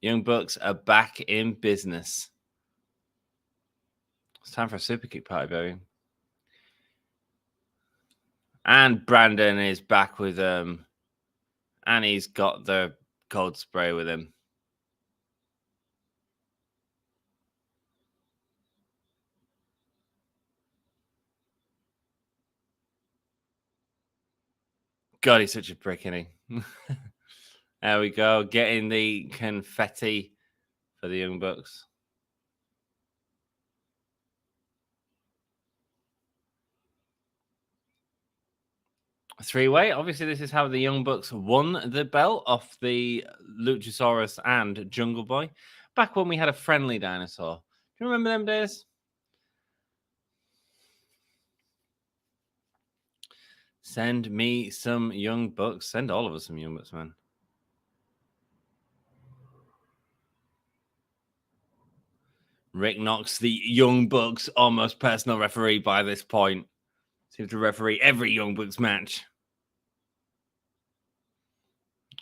Young Bucks are back in business. It's time for a super kick party, baby. And Brandon is back with them. And he's got the cold spray with him. God, he's such a prick, isn't he? There we go. Getting the confetti for the Young Bucks. Three-way. Obviously, this is how the Young Bucks won the belt off the Luchasaurus and Jungle Boy. Back when we had a friendly dinosaur. Do you remember them days? Send me some Young Bucks. Send all of us some Young Bucks, man. Rick Knox, the Young Bucks, almost personal referee by this point. Seems to referee every Young Bucks match.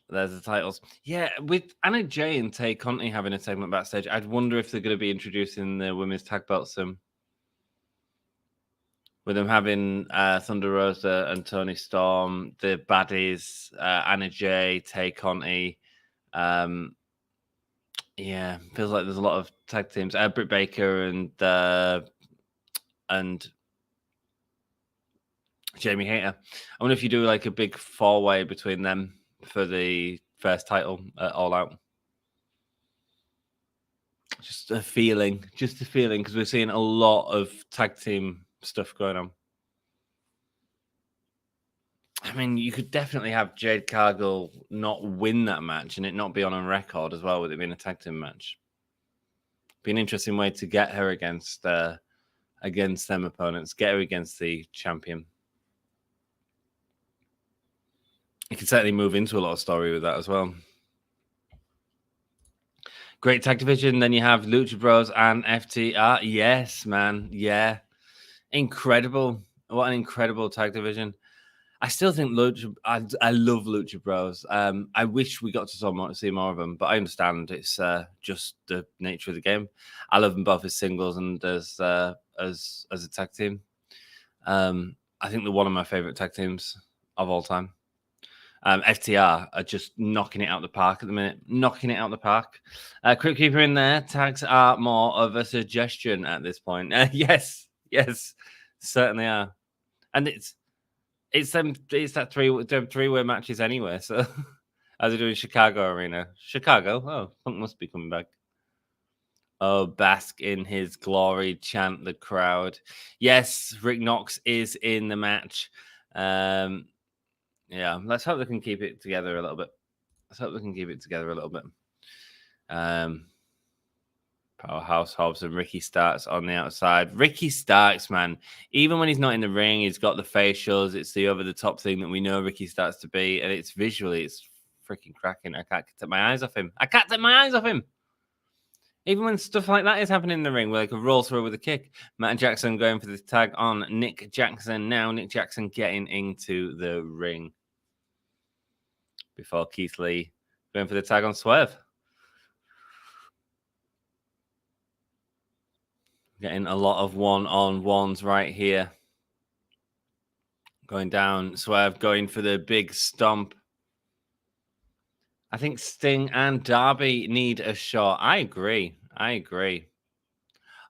There's the titles. Yeah, with Anna Jay and Tay Conti having a segment backstage, I'd wonder if they're going to be introducing the women's tag belts soon. With them having Thunder Rosa and Tony Storm, the baddies, Anna Jay, Tay Conti. Yeah, feels like there's a lot of tag teams. Britt Baker and Jamie Hayter. I wonder if you do like a big four-way between them for the first title at All Out. Just a feeling, because we're seeing a lot of tag team stuff going on. I mean, you could definitely have Jade Cargill not win that match and it not be on a record as well, with it being a tag team match. Be an interesting way to get her against them opponents, get her against the champion. You can certainly move into a lot of story with that as well. Great tag division. Then you have Lucha Bros and FTR. Yes, man. Yeah. Incredible. What an incredible tag division. I still think I love Lucha Bros. I wish we got to see more of them, but I understand it's just the nature of the game. I love them both as singles and as a tag team. I think they're one of my favorite tag teams of all time. FTR are just knocking it out the park at the minute. Knocking it out the park. Crypt Keeper in there. Tags are more of a suggestion at this point. Yes, certainly are. And it's that three-way matches anyway. So as they do in Chicago Arena. Chicago. Oh, Punk must be coming back. Oh, bask in his glory, chant the crowd. Yes, Rick Knox is in the match. Yeah, let's hope they can keep it together a little bit. Powerhouse, Hobbs, and Ricky Starks on the outside. Ricky Starks, man, even when he's not in the ring, he's got the facials. It's the over-the-top thing that we know Ricky Starks to be, and it's freaking cracking. I can't take my eyes off him. Even when stuff like that is happening in the ring, where they could roll through with a kick. Matt Jackson going for the tag on Nick Jackson now. Nick Jackson getting into the ring. Before Keith Lee going for the tag on Swerve. Getting a lot of one-on-ones right here. Going down. Swerve going for the big stomp. I think Sting and Darby need a shot. I agree.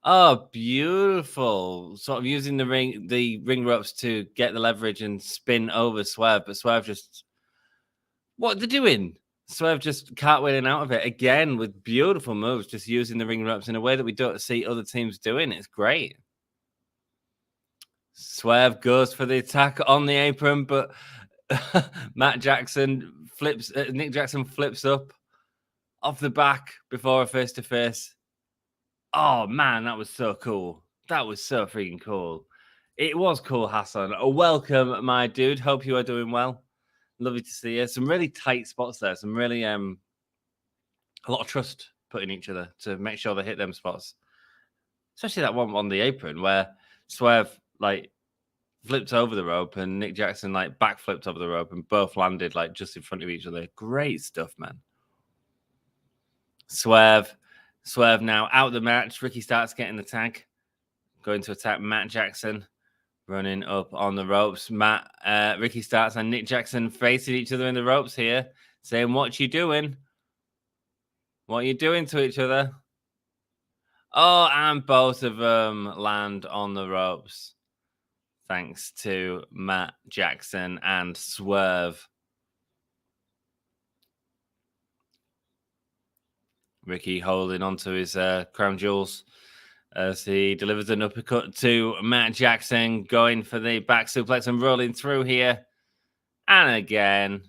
Oh, beautiful. Sort of using the ring ropes to get the leverage and spin over Swerve. But Swerve just... What they're doing? Swerve just cartwheeling out of it again with beautiful moves, just using the ring ropes in a way that we don't see other teams doing. It's great. Swerve goes for the attack on the apron, but Nick Jackson flips up off the back before a face-to-face. Oh, man, that was so cool. That was so freaking cool. It was cool, Hassan. Welcome, my dude. Hope you are doing well. Lovely to see you. Some really tight spots there. Some really, a lot of trust put in each other to make sure they hit them spots. Especially that one on the apron where Swerve, like, flipped over the rope and Nick Jackson, like, backflipped over the rope and both landed, like, just in front of each other. Great stuff, man. Swerve now out of the match. Ricky Starks getting the tag. Going to attack Matt Jackson. Running up on the ropes. Ricky Starks and Nick Jackson facing each other in the ropes here. Saying, what you doing? What are you doing to each other? Oh, and both of them land on the ropes. Thanks to Matt Jackson and Swerve. Ricky holding onto his crown jewels as he delivers an uppercut to Matt Jackson, going for the back suplex and rolling through here. And again.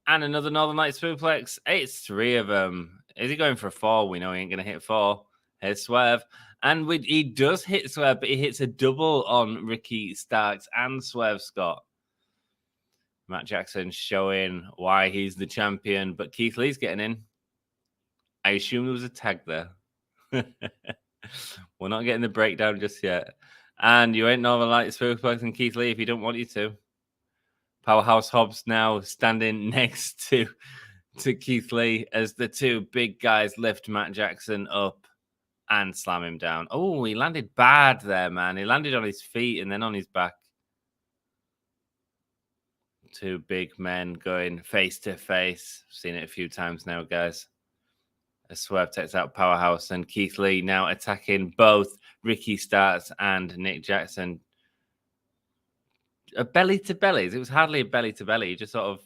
And another Northern Lights suplex. It's 3 of them. Is he going for a 4? We know he ain't going to hit 4. Here's Swerve. And he does hit Swerve, but he hits a double on Ricky Starks and Swerve Scott. Matt Jackson showing why he's the champion, but Keith Lee's getting in. I assume there was a tag there. We're not getting the breakdown just yet. And you ain't Northern Lights superplexing Keith Lee if you don't want you to. Powerhouse Hobbs now standing next to Keith Lee as the 2 big guys lift Matt Jackson up and slam him down. Oh, he landed bad there, man. He landed on his feet and then on his back. 2 big men going face to face. Seen it a few times now, guys. As Swerve takes out Powerhouse and Keith Lee now attacking both Ricky Starks and Nick Jackson. A belly to bellies. It was hardly a belly to belly. He just sort of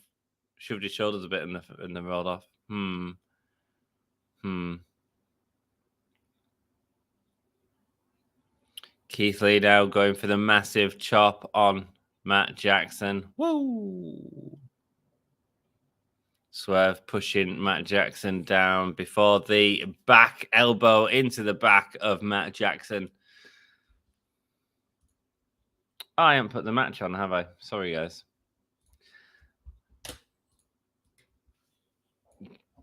shoved his shoulders a bit and then rolled off. Keith Lee now going for the massive chop on Matt Jackson. Woo! Swerve pushing Matt Jackson down before the back elbow into the back of Matt Jackson. I haven't put the match on, have I? Sorry, guys.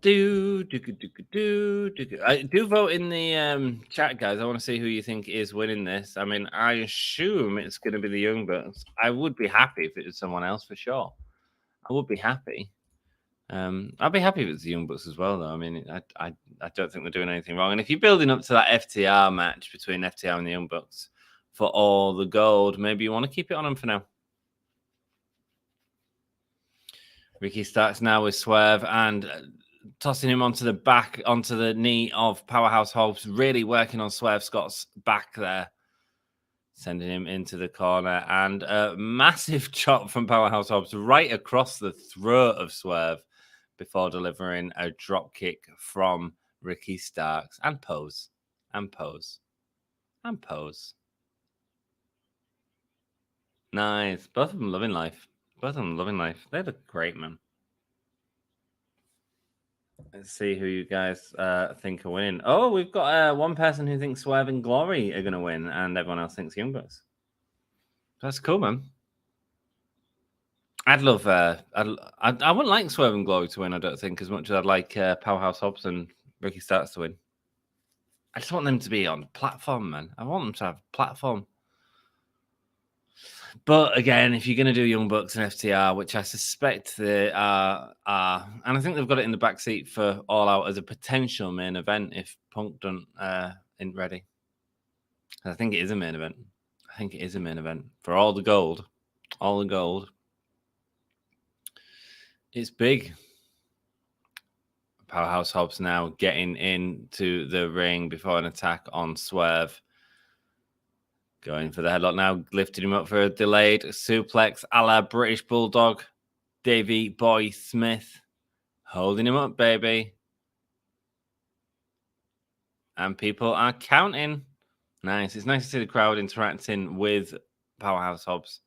Do vote in the chat, guys. I want to see who you think is winning this. I mean, I assume it's going to be the Young Bucks. I would be happy if it was someone else for sure. I would be happy. I'd be happy if it's the Young Bucks as well, though. I mean, I don't think they're doing anything wrong. And if you're building up to that FTR match between FTR and the Young Bucks for all the gold, maybe you want to keep it on them for now. Ricky starts now with Swerve and tossing him onto the back, onto the knee of Powerhouse Hobbs, really working on Swerve Scott's back there. Sending him into the corner and a massive chop from Powerhouse Hobbs right across the throat of Swerve before delivering a drop kick from Ricky Starks and pose. Nice. Both of them loving life. They look great, man. Let's see who you guys think are winning. Oh, we've got one person who thinks Swerve and Glory are going to win, and everyone else thinks Young Bucks. That's cool, man. I'd love. I wouldn't like Swerve and Glory to win. I don't think as much as I'd like Powerhouse Hobbs and Ricky Starks to win. I just want them to be on platform, man. I want them to have a platform. But again, if you're going to do Young Bucks and FTR, which I suspect they are, and I think they've got it in the backseat for All Out as a potential main event if Punk don't ready. I think it is a main event. I think it is a main event for all the gold. All the gold. It's big. Powerhouse Hobbs now getting into the ring before an attack on Swerve. Going for the headlock now, lifting him up for a delayed suplex a la British Bulldog. Davey Boy Smith holding him up, baby. And people are counting. Nice. It's nice to see the crowd interacting with Powerhouse Hobbs.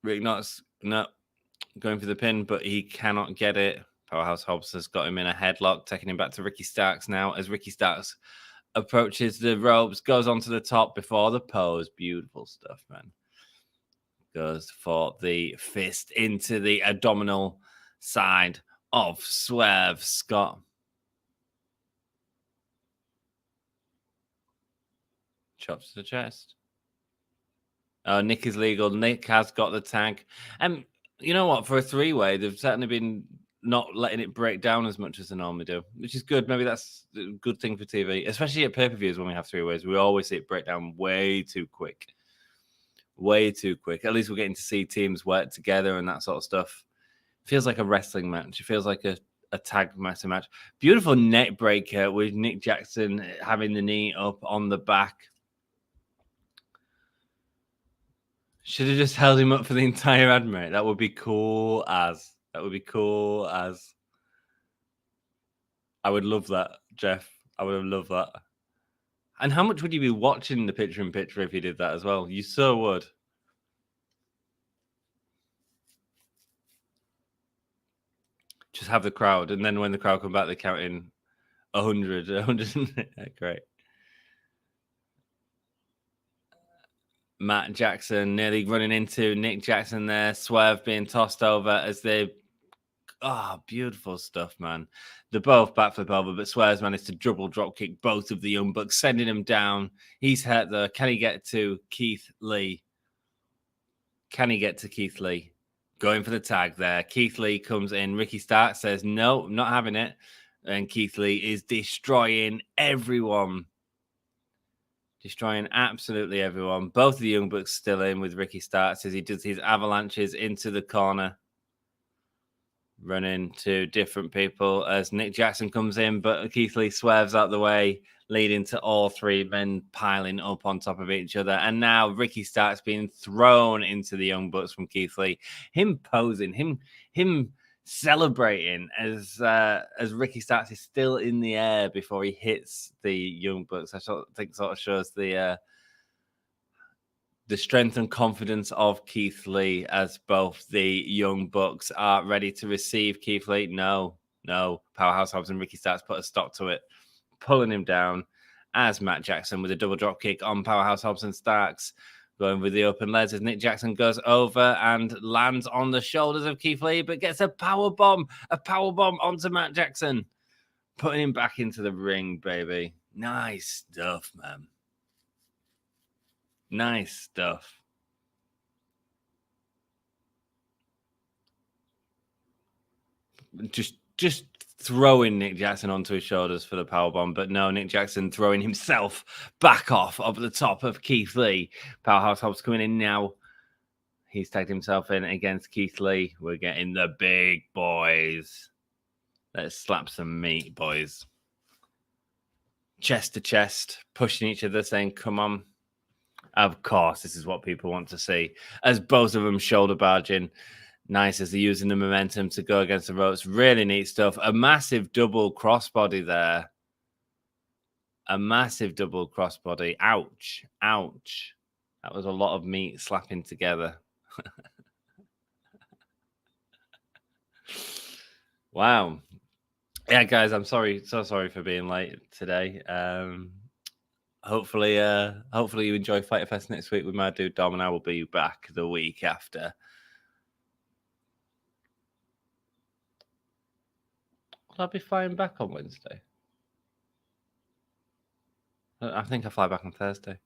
Rick Knox, no, going for the pin, but he cannot get it. Powerhouse Hobbs has got him in a headlock, taking him back to Ricky Starks now as Ricky Starks approaches the ropes, goes onto the top before the pose. Beautiful stuff, man. Goes for the fist into the abdominal side of Swerve Scott. Chops to the chest. Oh, Nick is legal. Nick has got the tag. And you know what? For a three-way, they've certainly been not letting it break down as much as they normally do, which is good. Maybe that's a good thing for TV, especially at pay-per-views when we have three-ways. We always see it break down way too quick. Way too quick. At least we're getting to see teams work together and that sort of stuff. Feels like a wrestling match. It feels like a tag wrestling match. Beautiful neck breaker with Nick Jackson having the knee up on the back. Should have just held him up for the entire admit. That would be cool as. That would be cool as. I would love that, Jeff. I would have loved that. And how much would you be watching the picture-in-picture if you did that as well? You so would. Just have the crowd, and then when the crowd come back, they count in 100. Great. Matt Jackson nearly running into Nick Jackson there. Swerve being tossed over as they... Oh, beautiful stuff, man. They're both backflip over, but Swerve's managed to double drop kick both of the Young Bucks, sending him down. He's hurt, though. Can he get to Keith Lee? Can he get to Keith Lee? Going for the tag there. Keith Lee comes in. Ricky Starks says, no, I'm not having it. And Keith Lee is destroying everyone. Destroying absolutely everyone. Both of the Young Bucks still in with Ricky Starks as he does his avalanches into the corner. Running to different people as Nick Jackson comes in, but Keith Lee swerves out the way, leading to all three men piling up on top of each other. And now Ricky Starks being thrown into the Young Bucks from Keith Lee. Him posing, him celebrating as Ricky Starks is still in the air before he hits the Young Bucks. I think sort of shows the strength and confidence of Keith Lee as both the Young Bucks are ready to receive Keith Lee. No. Powerhouse Hobbs and Ricky Starks put a stop to it, pulling him down as Matt Jackson with a double drop kick on Powerhouse Hobbs and Starks. Going with the open legs as Nick Jackson goes over and lands on the shoulders of Keith Lee, but gets a power bomb onto Matt Jackson, putting him back into the ring, baby. Nice stuff, man. Nice stuff. Just throwing Nick Jackson onto his shoulders for the powerbomb, but no, Nick Jackson throwing himself back off the top of Keith Lee. Powerhouse Hobbs coming in now. He's tagged himself in against Keith Lee. We're getting the big boys. Let's slap some meat, boys. Chest to chest, pushing each other, saying, come on. Of course, this is what people want to see. As both of them shoulder barging. Nice as they're using the momentum to go against the ropes. Really neat stuff. A massive double crossbody there. A massive double crossbody. Ouch. Ouch. That was a lot of meat slapping together. Wow. Yeah, guys, I'm sorry. So sorry for being late today. Hopefully you enjoy Fighter Fest next week with my dude Dom, and I will be back the week after. Will I be flying back on Wednesday? I think I fly back on Thursday.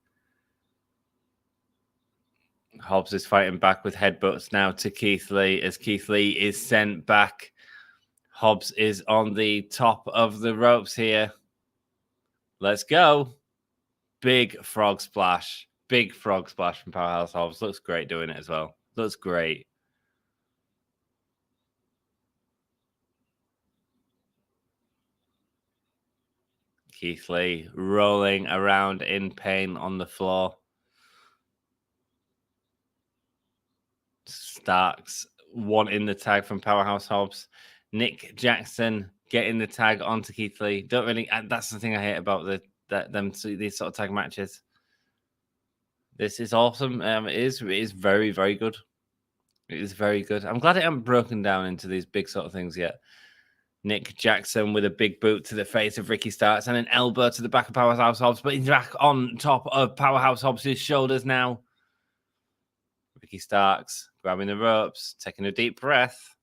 Hobbs is fighting back with headbutts now to Keith Lee as Keith Lee is sent back. Hobbs is on the top of the ropes here. Let's go. Big frog splash. Big frog splash from Powerhouse Hobbs. Looks great doing it as well. Looks great. Keith Lee rolling around in pain on the floor. Starks wanting the tag from Powerhouse Hobbs. Nick Jackson getting the tag onto Keith Lee. Don't really. That's the thing I hate about these sort of tag matches. This is awesome. It is very, very good. It is very good. I'm glad it hasn't broken down into these big sort of things yet. Nick Jackson with a big boot to the face of Ricky Starks and an elbow to the back of Powerhouse Hobbs, but he's back on top of Powerhouse Hobbs' shoulders now. Ricky Starks grabbing the ropes, taking a deep breath,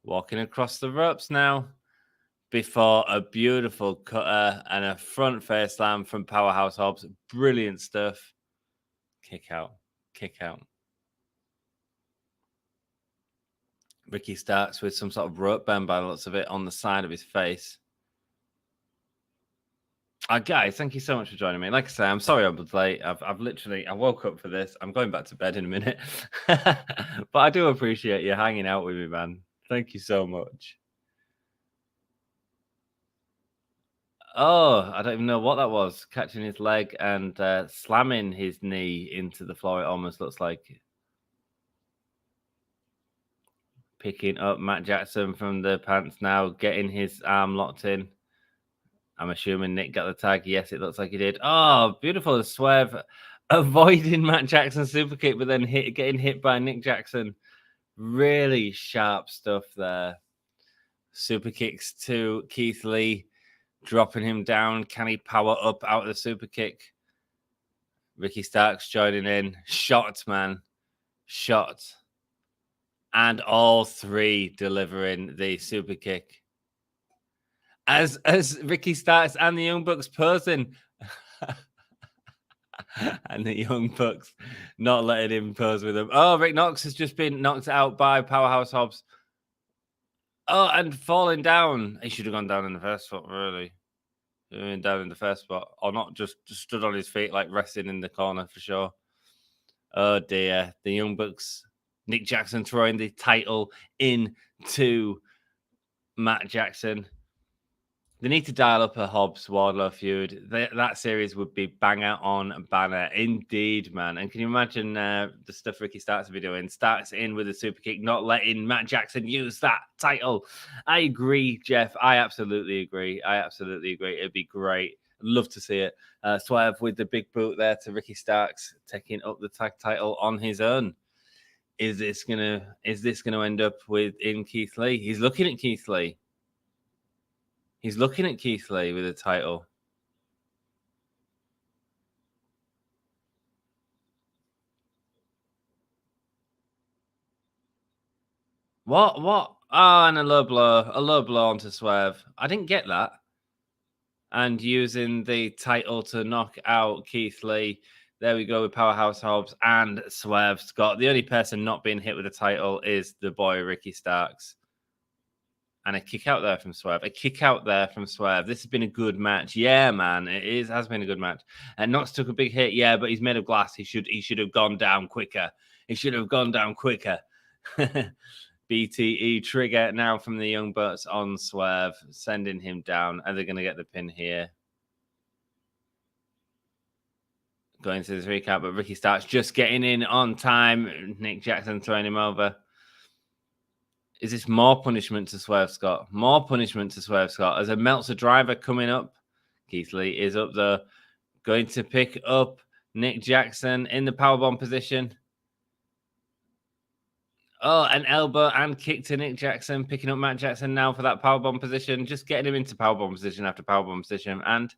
walking across the ropes now before a beautiful cutter and a front face slam from Powerhouse Hobbs. Brilliant stuff. Kick out. Kick out. Ricky Starks with some sort of rope bend by the looks of it on the side of his face. Guys, thank you so much for joining me. Like I say, I'm sorry I was late. I woke up for this. I'm going back to bed in a minute. But I do appreciate you hanging out with me, man. Thank you so much. Oh, I don't even know what that was. Catching his leg and slamming his knee into the floor, it almost looks like. Picking up Matt Jackson from the pants now, getting his arm locked in. I'm assuming Nick got the tag. Yes, it looks like he did. Oh, beautiful. Swerve avoiding Matt Jackson's super kick, but then getting hit by Nick Jackson. Really sharp stuff there. Super kicks to Keith Lee, dropping him down. Can he power up out of the super kick? Ricky Starks joining in. Shot, man. Shot. And all three delivering the super kick. As Ricky Starks and the Young Bucks posing. And the Young Bucks not letting him pose with them. Oh, Rick Knox has just been knocked out by Powerhouse Hobbs. Oh, and falling down. He should have gone down in the first spot, really. Down in the first spot. Or not just stood on his feet, like resting in the corner for sure. Oh, dear. The Young Bucks. Nick Jackson throwing the title into Matt Jackson. They need to dial up a Hobbs-Wardlow feud. That series would be banger on banner. Indeed, man. And can you imagine the stuff Ricky Starks will be doing? Starks in with a super kick, not letting Matt Jackson use that title. I agree, Jeff. I absolutely agree. It'd be great. I'd love to see it. Swerve with the big boot there to Ricky Starks, taking up the tag title on his own. Is this gonna end up in Keith Lee? He's looking at Keith Lee. He's looking at Keith Lee with a title. What? Oh, and a low blow onto Swerve. I didn't get that. And using the title to knock out Keith Lee. There we go with Powerhouse Hobbs and Swerve Scott. The only person not being hit with a title is the boy Ricky Starks. And a kick out there from Swerve. This has been a good match. Yeah, man. Has been a good match. And Knox took a big hit. Yeah, but he's made of glass. He should have gone down quicker. BTE trigger now from the Young Bucks on Swerve, sending him down. And they're going to get the pin here. Going through this recap, but Ricky Starks just getting in on time. Nick Jackson throwing him over. Is this more punishment to Swerve Scott? As a Meltzer driver coming up. Keith Lee is up there. Going to pick up Nick Jackson in the powerbomb position. Oh, an elbow and kick to Nick Jackson. Picking up Matt Jackson now for that powerbomb position. Just getting him into powerbomb position after powerbomb position. And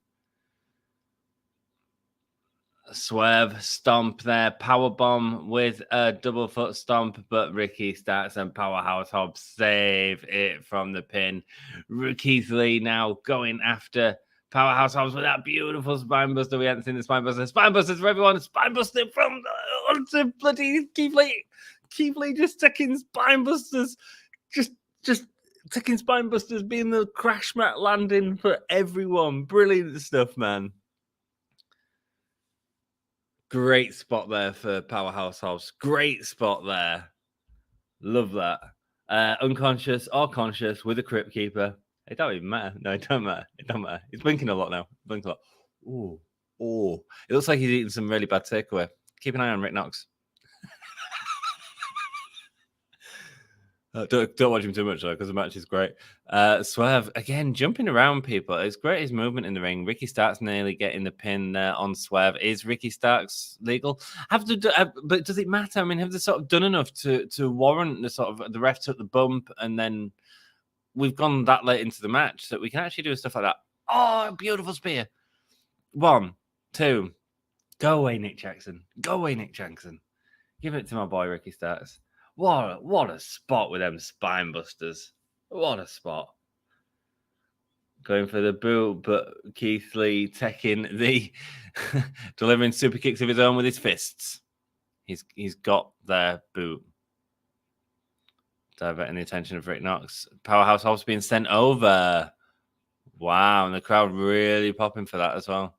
Swerve stomp there, powerbomb with a double foot stomp, but Ricky Starks and Powerhouse Hobbs save it from the pin. Keith Lee now going after Powerhouse Hobbs with that beautiful spine buster. We haven't seen the spine buster. Spine busters for everyone. Spine buster from onto bloody Keith Lee. Keith Lee just taking spine busters. Just taking Spinebusters, being the crash mat landing for everyone. Brilliant stuff, man. Great spot there for Powerhouse Hobbs. Great spot there. Love that. Unconscious or conscious with a Crypt Keeper. It don't even matter. No, it don't matter. It don't matter. He's blinking a lot now. Blinking a lot. Ooh. Oh. It looks like he's eating some really bad takeaway. Keep an eye on Rick Knox. Don't watch him too much, though, because the match is great. Swerve, again, jumping around people. It's great, his movement in the ring. Ricky Starks nearly getting the pin there on Swerve. Is Ricky Starks legal? But does it matter? I mean, have they sort of done enough to warrant the sort of, the ref took the bump, and then we've gone that late into the match that we can actually do stuff like that? Oh, beautiful spear. 1, 2. Go away, Nick Jackson. Go away, Nick Jackson. Give it to my boy, Ricky Starks. What a spot with them spine busters. What a spot. Going for the boot, but Keith Lee taking the delivering super kicks of his own with his fists. He's got their boot. Diverting the attention of Rick Knox. Powerhouse Hobbs being sent over. Wow, and the crowd really popping for that as well.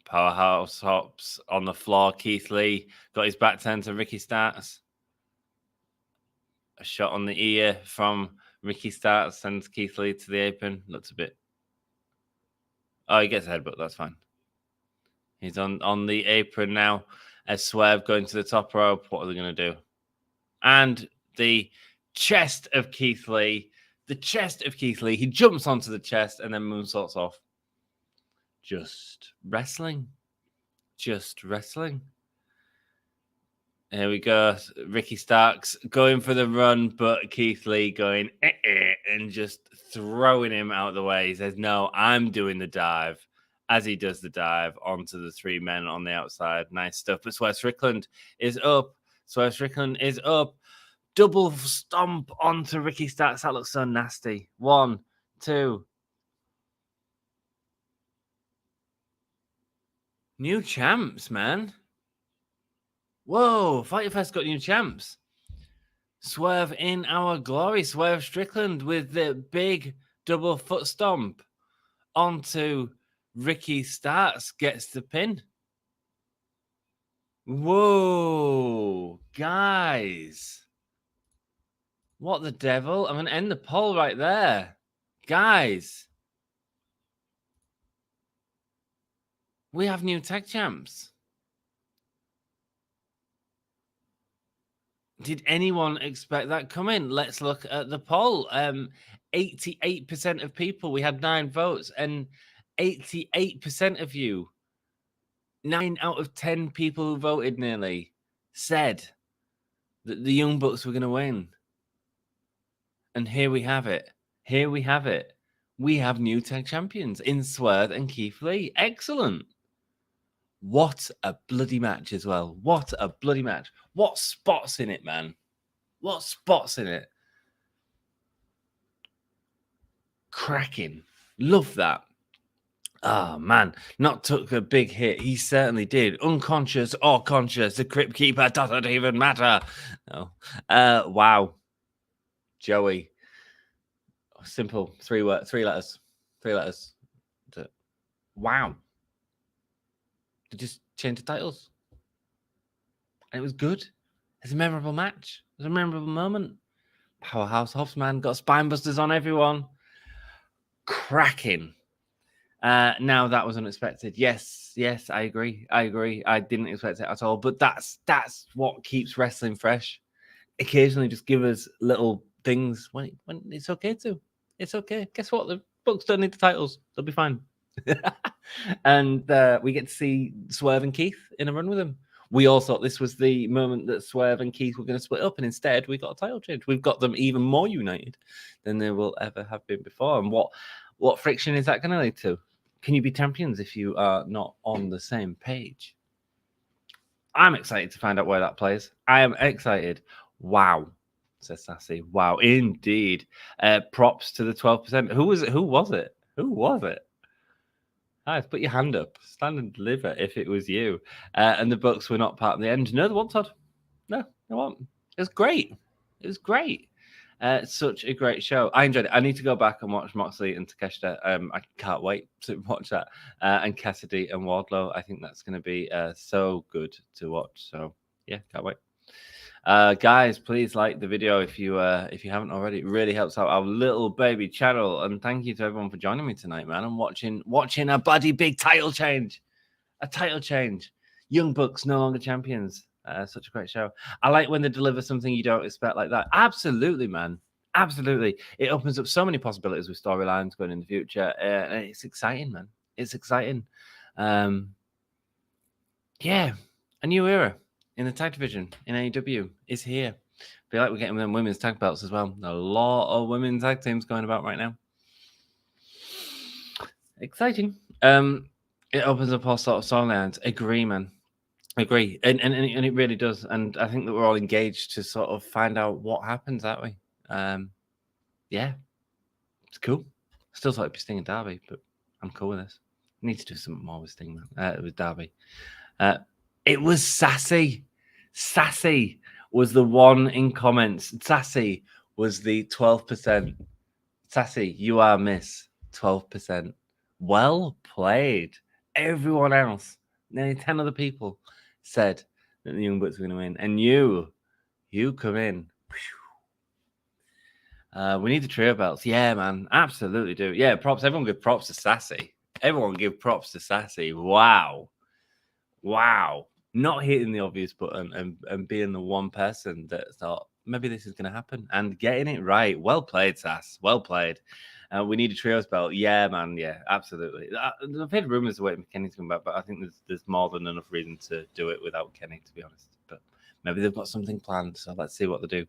Powerhouse Hobbs on the floor. Keith Lee got his back turned to Ricky Starks. A shot on the ear from Ricky Starks sends Keith Lee to the apron. Looks a bit... Oh, he gets a headbutt. That's fine. He's on the apron now. As Swerve going to the top rope. What are they going to do? And the chest of Keith Lee. The chest of Keith Lee. He jumps onto the chest and then moonsaults off. Just wrestling. Just wrestling. Here we go. Ricky Starks going for the run, but Keith Lee going and just throwing him out of the way. He says, no, I'm doing the dive. As he does the dive onto the 3 men on the outside. Nice stuff. But Swerve Strickland is up. Swerve Strickland is up. Double stomp onto Ricky Starks. That looks so nasty. 1, 2. New champs, man. Whoa, Fighter Fest got new champs. Swerve in our glory. Swerve Strickland with the big double foot stomp onto Ricky Starks. Gets the pin. Whoa, guys. What the devil? I'm going to end the poll right there. Guys. We have new tag champs. Did anyone expect that coming? Let's look at the poll. 88% of people, we had 9 votes, and 88% of you, 9 out of 10 people who voted nearly, said that the Young Bucks were going to win. And here we have it. Here we have it. We have new tag champions in Swerve and Keith Lee. Excellent. What a bloody match as well. What a bloody match. What spots in it, man? What spots in it? Cracking. Love that. Oh, man. Not took a big hit. He certainly did. Unconscious or conscious. The Crypt Keeper doesn't even matter. No. Wow. Joey. Simple. 3 letters. 3 letters. Wow. They just changed the titles. And it was good. It's a memorable match. It was a memorable moment. Powerhouse Hobbs, man. Got spine busters on everyone. Cracking. Now that was unexpected. Yes, I agree. I didn't expect it at all. But that's what keeps wrestling fresh. Occasionally just give us little things when it's okay to. It's okay. Guess what? The books don't need the titles. They'll be fine. And we get to see Swerve and Keith in a run with him. We all thought this was the moment that Swerve and Keith were going to split up, and instead we got a title change. We've got them even more united than they will ever have been before. And what friction is that going to lead to? Can you be champions if you are not on the same page? I'm excited to find out where that plays. I am excited. Wow, says Sassy. Wow, indeed. Props to the 12%. Who was it? Guys, put your hand up. Stand and deliver if it was you. And the Bucks were not part of the end. No, they weren't, Todd. No, they weren't. was great. It was great. Such a great show. I enjoyed it. I need to go back and watch Moxley and Takeshita. I can't wait to watch that. And Cassidy and Wardlow. I think that's going to be so good to watch. So yeah, can't wait. Guys, please like the video if you haven't already. It really helps out our little baby channel. And thank you to everyone for joining me tonight, man. I'm watching a bloody big title change. A title change. Young Bucks no longer champions. Such a great show. I like when they deliver something you don't expect like that. Absolutely, man. Absolutely. It opens up so many possibilities with storylines going in the future. And it's exciting, man. It's exciting. Yeah. A new era in the tag division in AEW is here. I feel like we're getting them women's tag belts as well. A lot of women's tag teams going about right now. Exciting. It opens up all sorts of storylines. Agree, man. Agree, and it really does, and I think that we're all engaged to sort of find out what happens that way. Yeah, it's cool. Still thought it'd be Sting and Darby, but I'm cool with this. I need to do something more with Sting, with Darby. It was Sassy. Sassy was the one in comments. Sassy was the 12%. Sassy, you are miss 12%. Well played. Everyone else, nearly 10 other people, said that the Young Bucks were going to win, and you come in. We need the trio belts. Yeah, man, absolutely do. Yeah, props. Everyone give props to Sassy. Everyone give props to Sassy. Wow. Not hitting the obvious button and being the one person that thought maybe this is going to happen and getting it right. Well played, Sass. Well played. We need a trios belt. Yeah, man. Yeah, absolutely. I've heard rumors of waiting for Kenny to come back, but I think there's more than enough reason to do it without Kenny, to be honest. But maybe they've got something planned, so let's see what they do.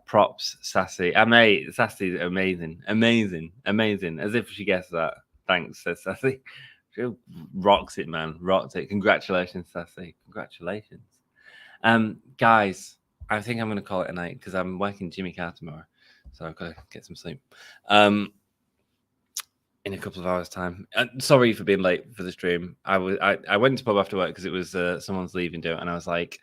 Props, Sassy. Sassy's amazing. As if she gets that. Thanks, says Sassy. She rocks it, man. Rocked it. Congratulations, Sassy. Congratulations. Guys, I think I'm going to call it a night because I'm working Jimmy Carr tomorrow. So I've got to get some sleep in a couple of hours' time. Sorry for being late for the stream. I went to pub after work because it was someone's leaving do, and I was like,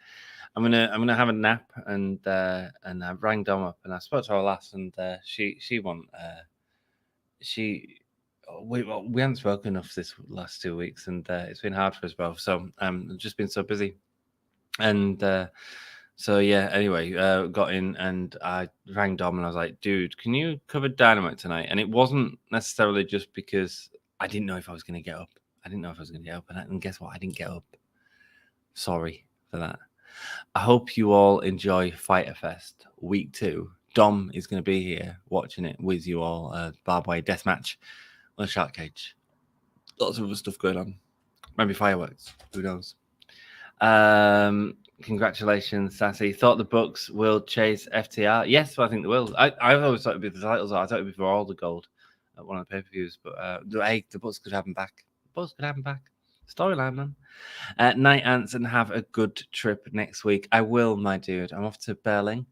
I'm gonna have a nap, and I rang Dom up and I spoke to her last, and we haven't spoken enough this last 2 weeks, and it's been hard for us both. So I've just been so busy, and. So yeah, anyway, got in and I rang Dom and I was like, dude, can you cover Dynamite tonight? And it wasn't necessarily just because I didn't know if I was going to get up. And guess what? I didn't get up. Sorry for that. I hope you all enjoy Fyter Fest week 2. Dom is going to be here watching it with you all. Barbed wire deathmatch on a shark cage. Lots of other stuff going on. Maybe fireworks. Who knows? Congratulations, Sassy. Thought the Bucks will chase FTR. Yes, I think they will. I've always thought it'd be the titles. I thought it'd be for all the gold at one of the pay-per-views. But the Bucks could have them back. Storyline, man. Night Ants, and have a good trip next week. I will, my dude. I'm off to Berlin.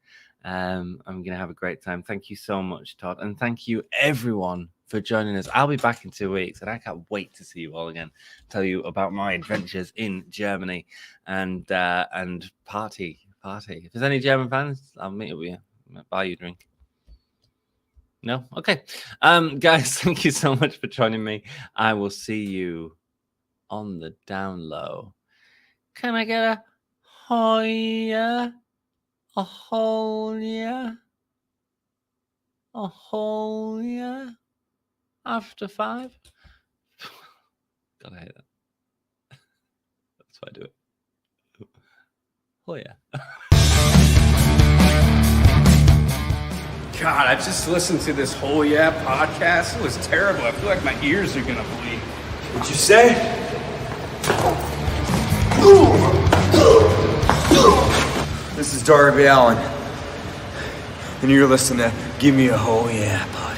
I'm going to have a great time. Thank you so much, Todd. And thank you, everyone, for joining us. I'll be back in 2 weeks, and I can't wait to see you all again. Tell you about my adventures in Germany and party. If there's any German fans, I'll meet up with you. I'll buy you a drink. No? Okay. Guys, thank you so much for joining me. I will see you on the down low. Can I get a hoya? A hole, yeah? A hole, yeah? After 5? God, I hate that. That's why I do it. Oh, yeah. God, I just listened to this whole podcast. It was terrible. I feel like my ears are going to bleed. What'd you say? This is Darby Allin, and you're listening to Give Me a Whole Yeah podcast.